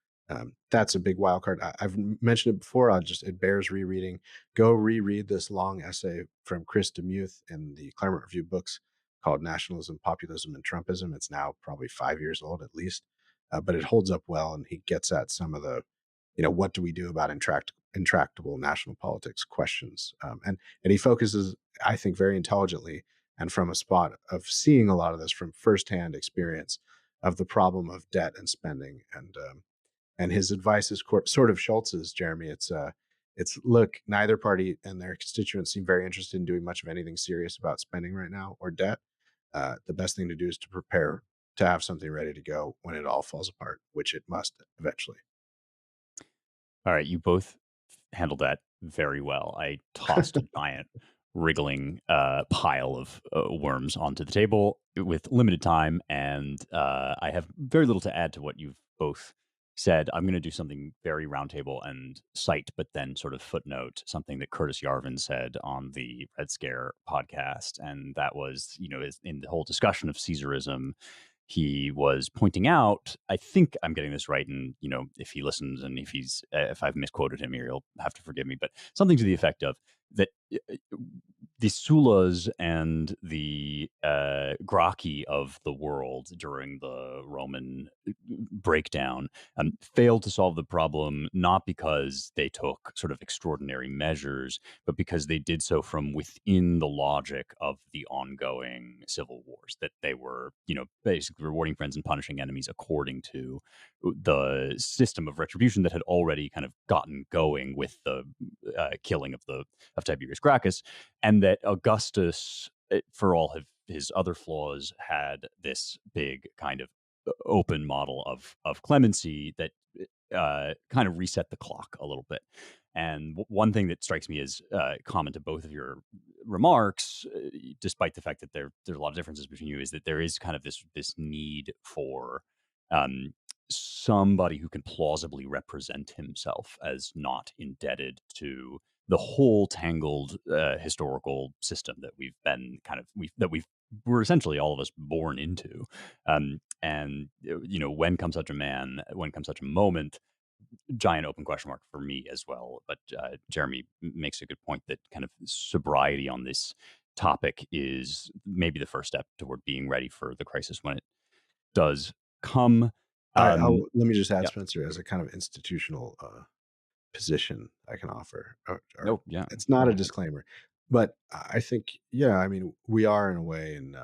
That's a big wild card. I've mentioned it before. It bears rereading. Go reread this long essay from Chris Demuth in the Claremont Review books called "Nationalism, Populism, and Trumpism." It's now probably 5 years old at least, but it holds up well, and he gets at some of the, what do we do about intractable national politics questions, and he focuses, I think, very intelligently and from a spot of seeing a lot of this from firsthand experience of the problem of debt and spending, and his advice is sort of Schultz's, Jeremy. It's look, neither party and their constituents seem very interested in doing much of anything serious about spending right now or debt. The best thing to do is to prepare to have something ready to go when it all falls apart, which it must eventually. All right, you both handled that very well. I tossed a giant wriggling pile of worms onto the table with limited time, and I have very little to add to what you've both said. I'm going to do something very roundtable and cite, but then sort of footnote something that Curtis Yarvin said on the Red Scare podcast, and that was, in the whole discussion of Caesarism, he was pointing out, I think I'm getting this right, and if he listens and if I've misquoted him here, he'll have to forgive me, but something to the effect of that the Sullas and the Gracchi of the world during the Roman breakdown failed to solve the problem, not because they took sort of extraordinary measures, but because they did so from within the logic of the ongoing civil wars, that they were, basically rewarding friends and punishing enemies according to the system of retribution that had already kind of gotten going with the killing of Tiberius Gracchus, and that Augustus, for all of his other flaws, had this big kind of open model of clemency that kind of reset the clock a little bit. And one thing that strikes me as common to both of your remarks, despite the fact that there's a lot of differences between you, is that there is kind of this need for um, somebody who can plausibly represent himself as not indebted to the whole tangled historical system that we've been we're essentially all of us born into. And when comes such a man, when comes such a moment, giant open question mark for me as well. But Jeremy makes a good point that kind of sobriety on this topic is maybe the first step toward being ready for the crisis when it does come. Let me just add, Yeah. Spencer, as a kind of institutional position I can offer. No. Yeah. It's not Go a ahead. disclaimer, but I think, yeah, I mean, we are in a way, and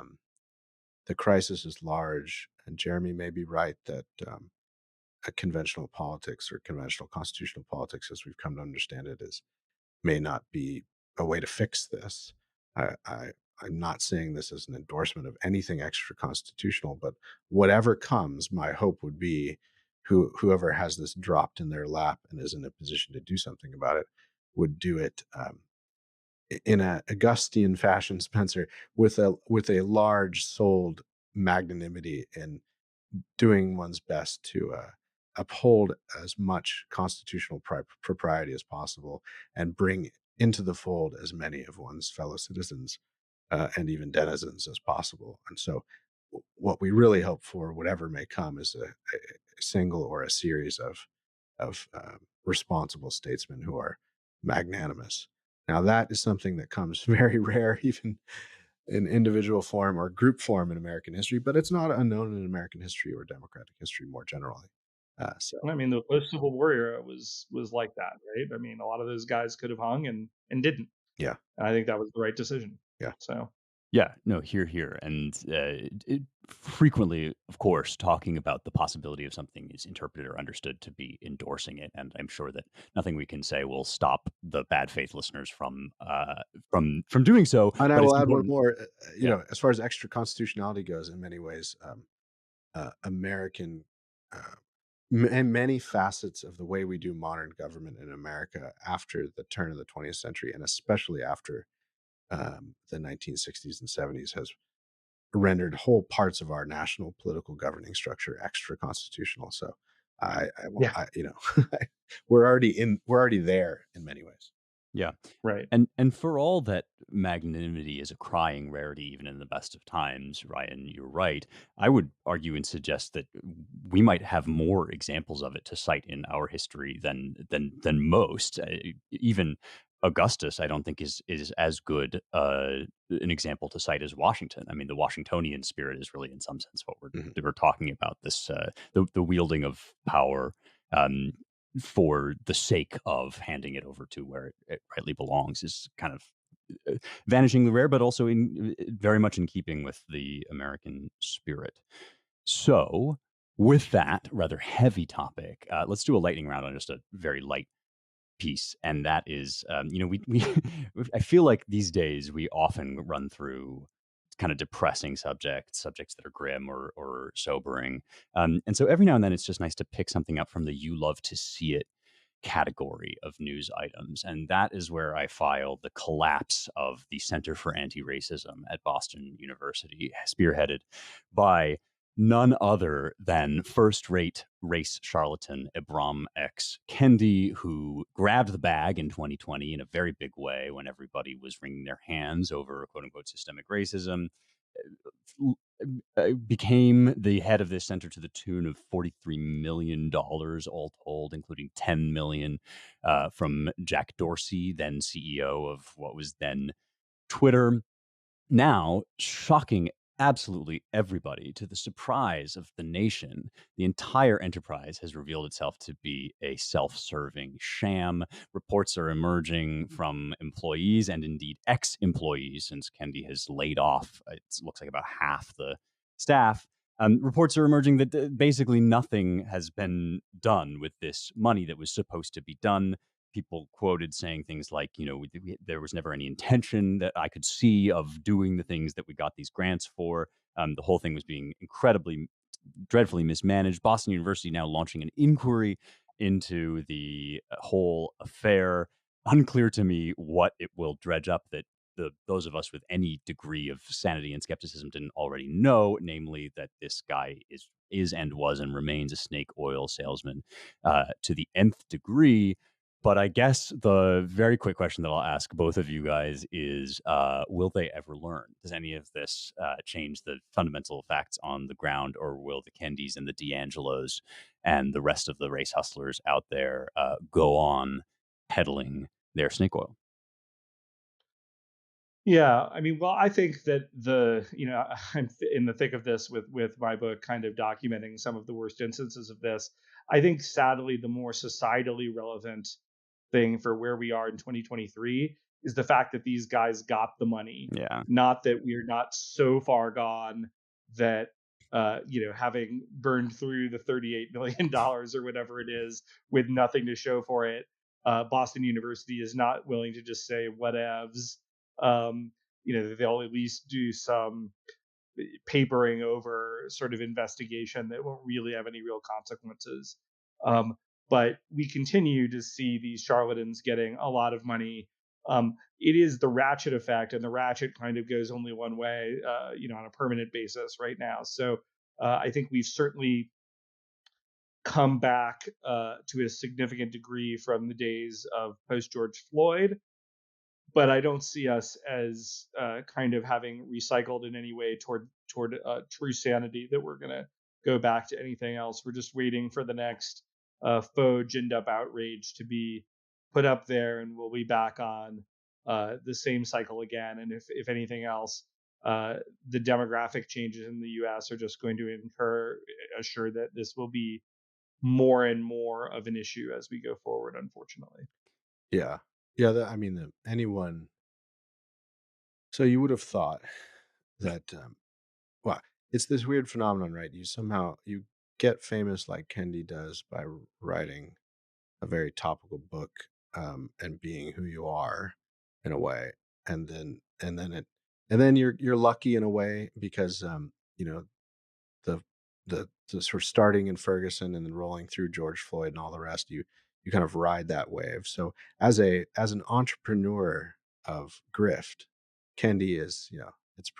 the crisis is large. And Jeremy may be right that a conventional politics or conventional constitutional politics, as we've come to understand it, may not be a way to fix this. I, I I'm not saying this as an endorsement of anything extra constitutional, but whatever comes, my hope would be whoever has this dropped in their lap and is in a position to do something about it would do it in a Augustian fashion, Spencer, with a large souled magnanimity in doing one's best to uphold as much constitutional propriety as possible and bring into the fold as many of one's fellow citizens and even denizens as possible. And so, what we really hope for, whatever may come, is a single or a series of responsible statesmen who are magnanimous. Now, that is something that comes very rare, even in individual form or group form in American history, but it's not unknown in American history or democratic history more generally. So, I mean, the post-Civil War era was like that, right? I mean, a lot of those guys could have hung and didn't. yeah, And I think that was the right decision. yeah. So, Yeah, no, here, and frequently, of course, talking about the possibility of something is interpreted or understood to be endorsing it, and I'm sure that nothing we can say will stop the bad faith listeners from doing so. And I But it's will add one important. more. Yeah, As far as extra constitutionality goes, in many ways, American uh, and many facets of the way we do modern government in America after the turn of the 20th century, and especially after the 1960s and 70s, has rendered whole parts of our national political governing structure extra constitutional. So yeah, we're already there in many ways. yeah. right. And for all that magnanimity is a crying rarity, even in the best of times, Ryan, you're right. I would argue and suggest that we might have more examples of it to cite in our history than most. Even Augustus, I don't think is as good an example to cite as Washington. I mean, the Washingtonian spirit is really, in some sense, what Mhm. we're talking about. This the wielding of power. Um, for the sake of handing it over to where it rightly belongs is kind of vanishingly rare, but also very much in keeping with the American spirit. So, with that rather heavy topic, let's do a lightning round on just a very light piece, and that is, we I feel like these days we often run through kind of depressing subjects that are grim or sobering, and so every now and then it's just nice to pick something up from the "you love to see it" category of news items. And that is where I filed the collapse of the Center for Anti-Racism at Boston University, spearheaded by none other than first-rate race charlatan Ibram X. Kendi, who grabbed the bag in 2020 in a very big way when everybody was wringing their hands over quote-unquote systemic racism, became the head of this center to the tune of $43 million all told, including $10 million from Jack Dorsey, then CEO of what was then Twitter. Now, shocking absolutely everybody to the surprise of the nation, the entire enterprise has revealed itself to be a self-serving sham. Reports are emerging from employees and indeed ex-employees, since Kendi has laid off, it looks like about half the staff. Reports are emerging that basically nothing has been done with this money that was supposed to be done. People quoted saying things like, there was never any intention that I could see of doing the things that we got these grants for. The whole thing was being incredibly, dreadfully mismanaged. Boston University now launching an inquiry into the whole affair. Unclear to me what it will dredge up that those of us with any degree of sanity and skepticism didn't already know, namely that this guy is and was and remains a snake oil salesman to the nth degree. But I guess the very quick question that I'll ask both of you guys is, will they ever learn? Does any of this change the fundamental facts on the ground, or will the Kendys and the D'Angelos and the rest of the race hustlers out there go on peddling their snake oil? Yeah, I mean, well, I think that I'm in the thick of this with my book, kind of documenting some of the worst instances of this. I think, sadly, the more societally relevant thing for where we are in 2023 is the fact that these guys got the money, Yeah. not that we're not so far gone that having burned through the $38 million or whatever it is with nothing to show for it, Boston University is not willing to just say whatevs. They'll at least do some papering over sort of investigation that won't really have any real consequences. But we continue to see these charlatans getting a lot of money. It is the ratchet effect, and the ratchet kind of goes only one way, on a permanent basis right now. So I think we've certainly come back to a significant degree from the days of post George Floyd, but I don't see us as kind of having recycled in any way toward true sanity that we're going to go back to anything else. We're just waiting for the next faux ginned up outrage to be put up there, and we'll be back on the same cycle again. And if anything else, the demographic changes in the U.S. are just going to assure that this will be more and more of an issue as we go forward, unfortunately. Yeah. Yeah. I mean, anyone. So you would have thought that, well, it's this weird phenomenon, right? You get famous like Kendi does by writing a very topical book, and being who you are in a way, and then you're lucky in a way because you know the the sort of starting in Ferguson and then rolling through George Floyd and all the rest, you kind of ride that wave. So as an entrepreneur of grift, Kendi is, it's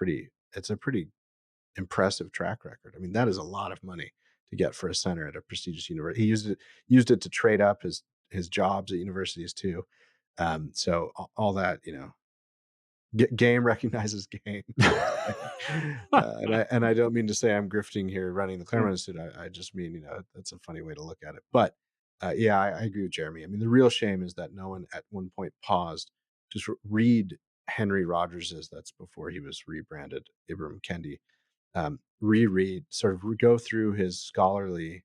a pretty impressive track record. I mean, that is a lot of money to get for a center at a prestigious university. He used it to trade up his jobs at universities too. So all that, game recognizes game. And I don't mean to say I'm grifting here running the Claremont Institute. I just mean, that's a funny way to look at it. But yeah, I agree with Jeremy. I mean, the real shame is that no one at one point paused to read Henry Rogers's, that's before he was rebranded Ibram Kendi, reread, sort of go through his scholarly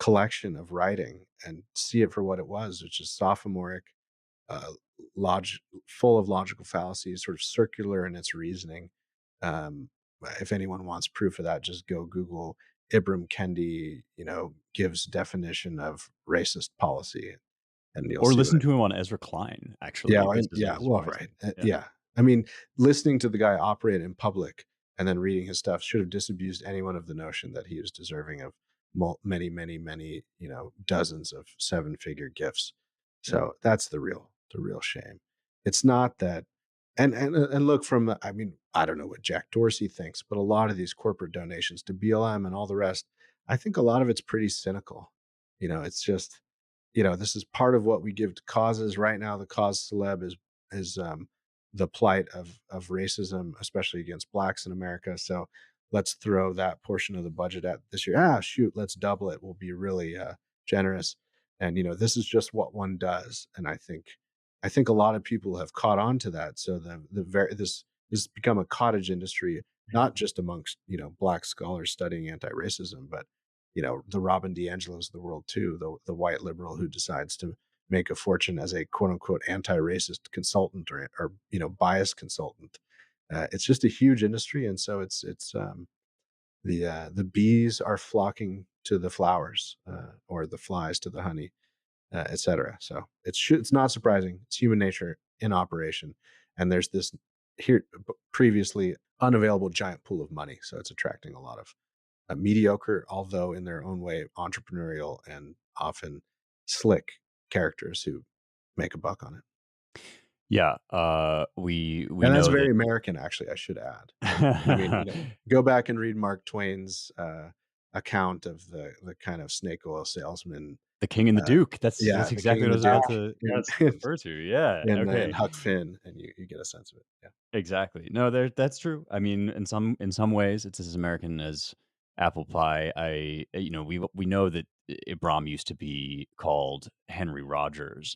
collection of writing and see it for what it was, which is sophomoric, uh, full of logical fallacies, sort of circular in its reasoning. Um, if anyone wants proof of that, just go Google Ibram Kendi, gives definition of racist policy, and you'll Or see listen what. to him on Ezra Klein, Yeah, actually. This is yeah. Well, right. surprising. Yeah. Yeah. I mean, listening to the guy operate in public and then reading his stuff should have disabused anyone of the notion that he was deserving of many, many, many, dozens of seven-figure gifts. So that's the real shame. It's not that, and look, I mean, I don't know what Jack Dorsey thinks, but a lot of these corporate donations to BLM and all the rest, I think a lot of it's pretty cynical. It's just, this is part of what we give to causes right now. The cause celeb is the plight of racism, especially against blacks in America. So let's throw that portion of the budget at this year. Shoot, let's double it. We'll be really generous. And this is just what one does. And I think a lot of people have caught on to that. So this has become a cottage industry, not just amongst black scholars studying anti-racism, but the Robin DiAngelos of the world too, the white liberal who decides to make a fortune as a quote unquote anti-racist consultant or bias consultant. It's just a huge industry, and so it's the bees are flocking to the flowers, or the flies to the honey, etc. So it's not surprising. It's human nature in operation, and there's this here previously unavailable giant pool of money, so it's attracting a lot of mediocre, although in their own way entrepreneurial and often slick characters who make a buck on it. Yeah. We And that's know very that. American, actually, I should add. I mean, go back and read Mark Twain's account of the kind of snake oil salesman The King and the Duke. That's Yeah, the King exactly and what I the was about Duke, to Yes. refer to. Yeah. and Okay. Huck Finn, and you get a sense of it. Yeah. Exactly. No, that's true. I mean, in some ways, it's as American as apple pie. We know that Ibram used to be called Henry Rogers,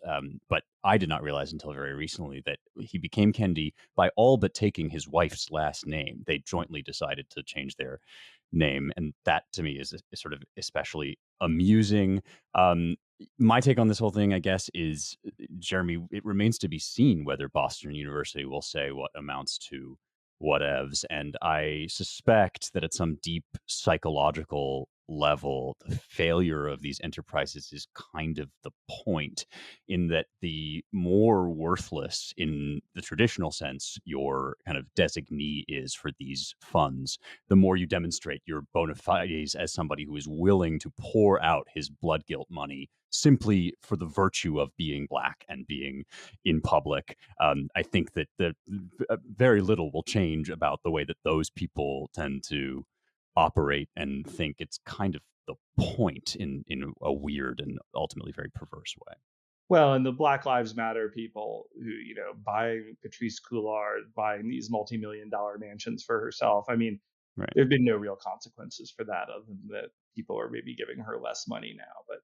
but I did not realize until very recently that he became Kennedy by all but taking his wife's last name. They jointly decided to change their name, and that to me is sort of especially amusing. My take on this whole thing, I guess, is Jeremy. It remains to be seen whether Boston University will say what amounts to whatevs, and I suspect that at some deep psychological level, the failure of these enterprises is kind of the point, in that the more worthless, in the traditional sense, your kind of designee is for these funds, the more you demonstrate your bona fides as somebody who is willing to pour out his blood guilt money simply for the virtue of being black and being in public. I think that very little will change about the way that those people tend to operate and think. It's kind of the point in a weird and ultimately very perverse way. Well, and the Black Lives Matter people who, buying Patrice Coulard, buying these multi-million-dollar mansions for herself. I mean, Right. there have been no real consequences for that, other than that people are maybe giving her less money now. But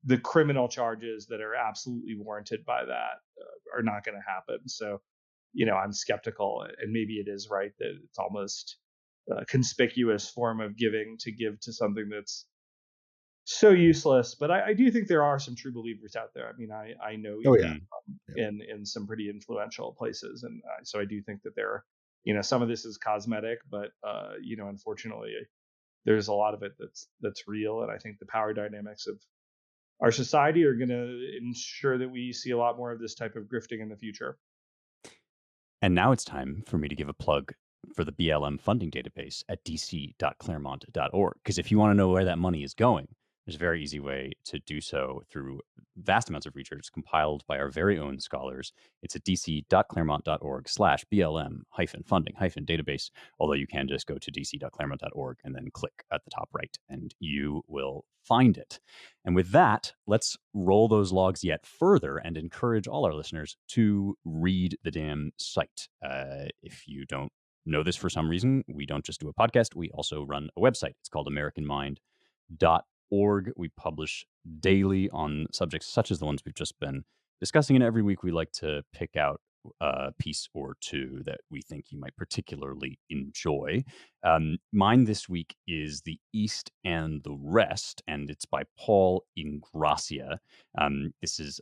the criminal charges that are absolutely warranted by that are not going to happen. So, I'm skeptical, and maybe it is right that it's almost a conspicuous form of giving to give to something that's so useless. But I do think there are some true believers out there. I mean, I know Oh even yeah. Yeah. in some pretty influential places, and so I do think that there, some of this is cosmetic, but unfortunately, there's a lot of it that's real, and I think the power dynamics of our society are going to ensure that we see a lot more of this type of grifting in the future. And now it's time for me to give a plug for the BLM funding database at dc.claremont.org. Because if you want to know where that money is going, there's a very easy way to do so through vast amounts of research compiled by our very own scholars. It's at dc.claremont.org/BLM-funding-database, although you can just go to dc.claremont.org and then click at the top right, and you will find it. And with that, let's roll those logs yet further and encourage all our listeners to read the damn site. If you don't know this for some reason, we don't just do a podcast, we also run a website. It's called AmericanMind.org. We publish daily on subjects such as the ones we've just been discussing, and every week we like to pick out a piece or two that we think you might particularly enjoy. Mine this week is The East and the Rest, and it's by Paul Ingracia. This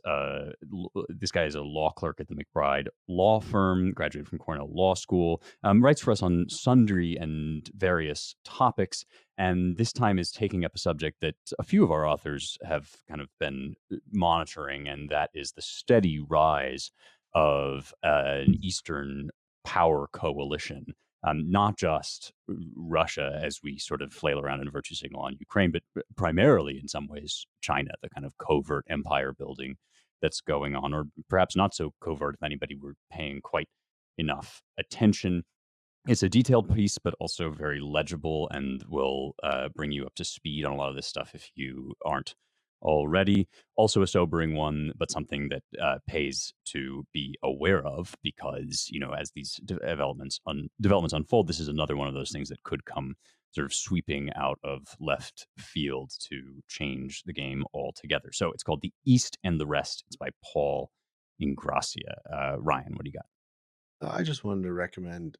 guy is a law clerk at the McBride Law Firm, graduated from Cornell Law School, writes for us on sundry and various topics, and this time is taking up a subject that a few of our authors have kind of been monitoring, and that is the steady rise of an Eastern power coalition. Not just Russia, as we sort of flail around and virtue signal on Ukraine, but primarily in some ways China, the kind of covert empire building that's going on, or perhaps not so covert if anybody were paying quite enough attention. It's a detailed piece, but also very legible, and will bring you up to speed on a lot of this stuff if you aren't already. Also a sobering one, but something that pays to be aware of, because as these developments unfold, this is another one of those things that could come sort of sweeping out of left field to change the game altogether. So it's called The East and the Rest. It's by Paul Ingracia. Ryan, what do you got? I just wanted to recommend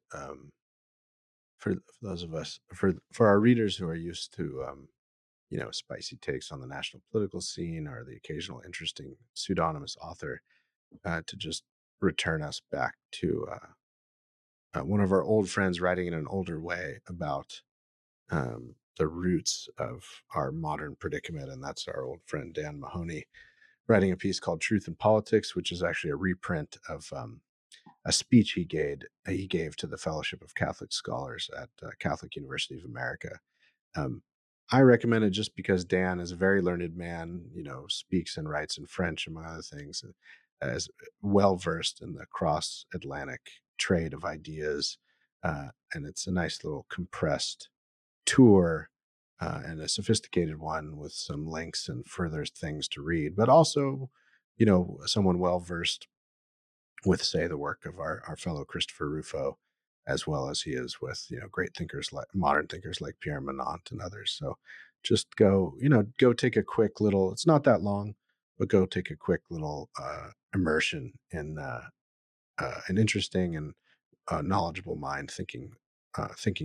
for those of us for our readers who are used to spicy takes on the national political scene or the occasional interesting pseudonymous author, to just return us back to one of our old friends writing in an older way about the roots of our modern predicament, and that's our old friend Dan Mahoney, writing a piece called Truth in Politics, which is actually a reprint of a speech he gave to the Fellowship of Catholic Scholars at Catholic University of America. I recommend it just because Dan is a very learned man, speaks and writes in French, among other things, is well versed in the cross-Atlantic trade of ideas, and it's a nice little compressed tour and a sophisticated one with some links and further things to read, but also, someone well versed with, say, the work of our fellow Christopher Rufo, as well as he is with great thinkers like modern thinkers like Pierre Menant and others. So just go take a quick little. It's not that long, but go take a quick little immersion in an interesting and knowledgeable mind thinking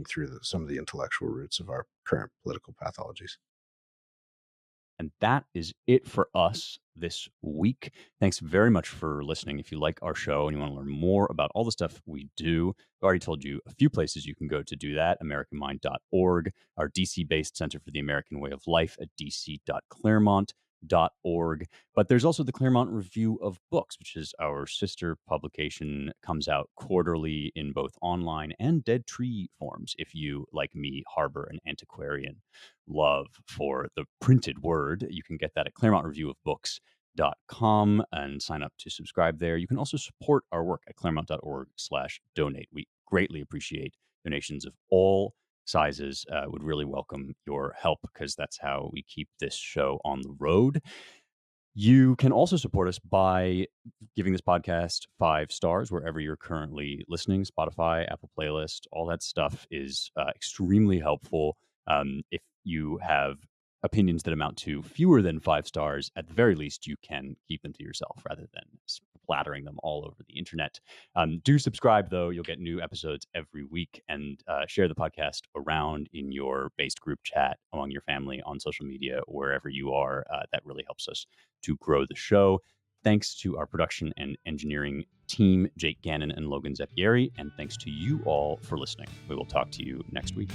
through some of the intellectual roots of our current political pathologies. And that is it for us this week. Thanks very much for listening. If you like our show and you want to learn more about all the stuff we do, I already told you a few places you can go to do that. AmericanMind.org, our DC-based Center for the American Way of Life at dc.claremont.org. But there's also the Claremont Review of Books, which is our sister publication, comes out quarterly in both online and dead tree forms. If you, like me, harbor an antiquarian love for the printed word, you can get that at ClaremontReviewOfBooks.com and sign up to subscribe there. You can also support our work at claremont.org/donate. We greatly appreciate donations of all sizes. Would really welcome your help because that's how we keep this show on the road. You can also support us by giving this podcast 5 stars wherever you're currently listening. Spotify, Apple Playlist, all that stuff is extremely helpful. If you have opinions that amount to fewer than 5 stars, at the very least, you can keep them to yourself rather than splattering them all over the internet. Do subscribe, though. You'll get new episodes every week, and share the podcast around in your based group chat, among your family, on social media, wherever you are. That really helps us to grow the show. Thanks to our production and engineering team, Jake Gannon and Logan Zeppieri, and thanks to you all for listening. We will talk to you next week.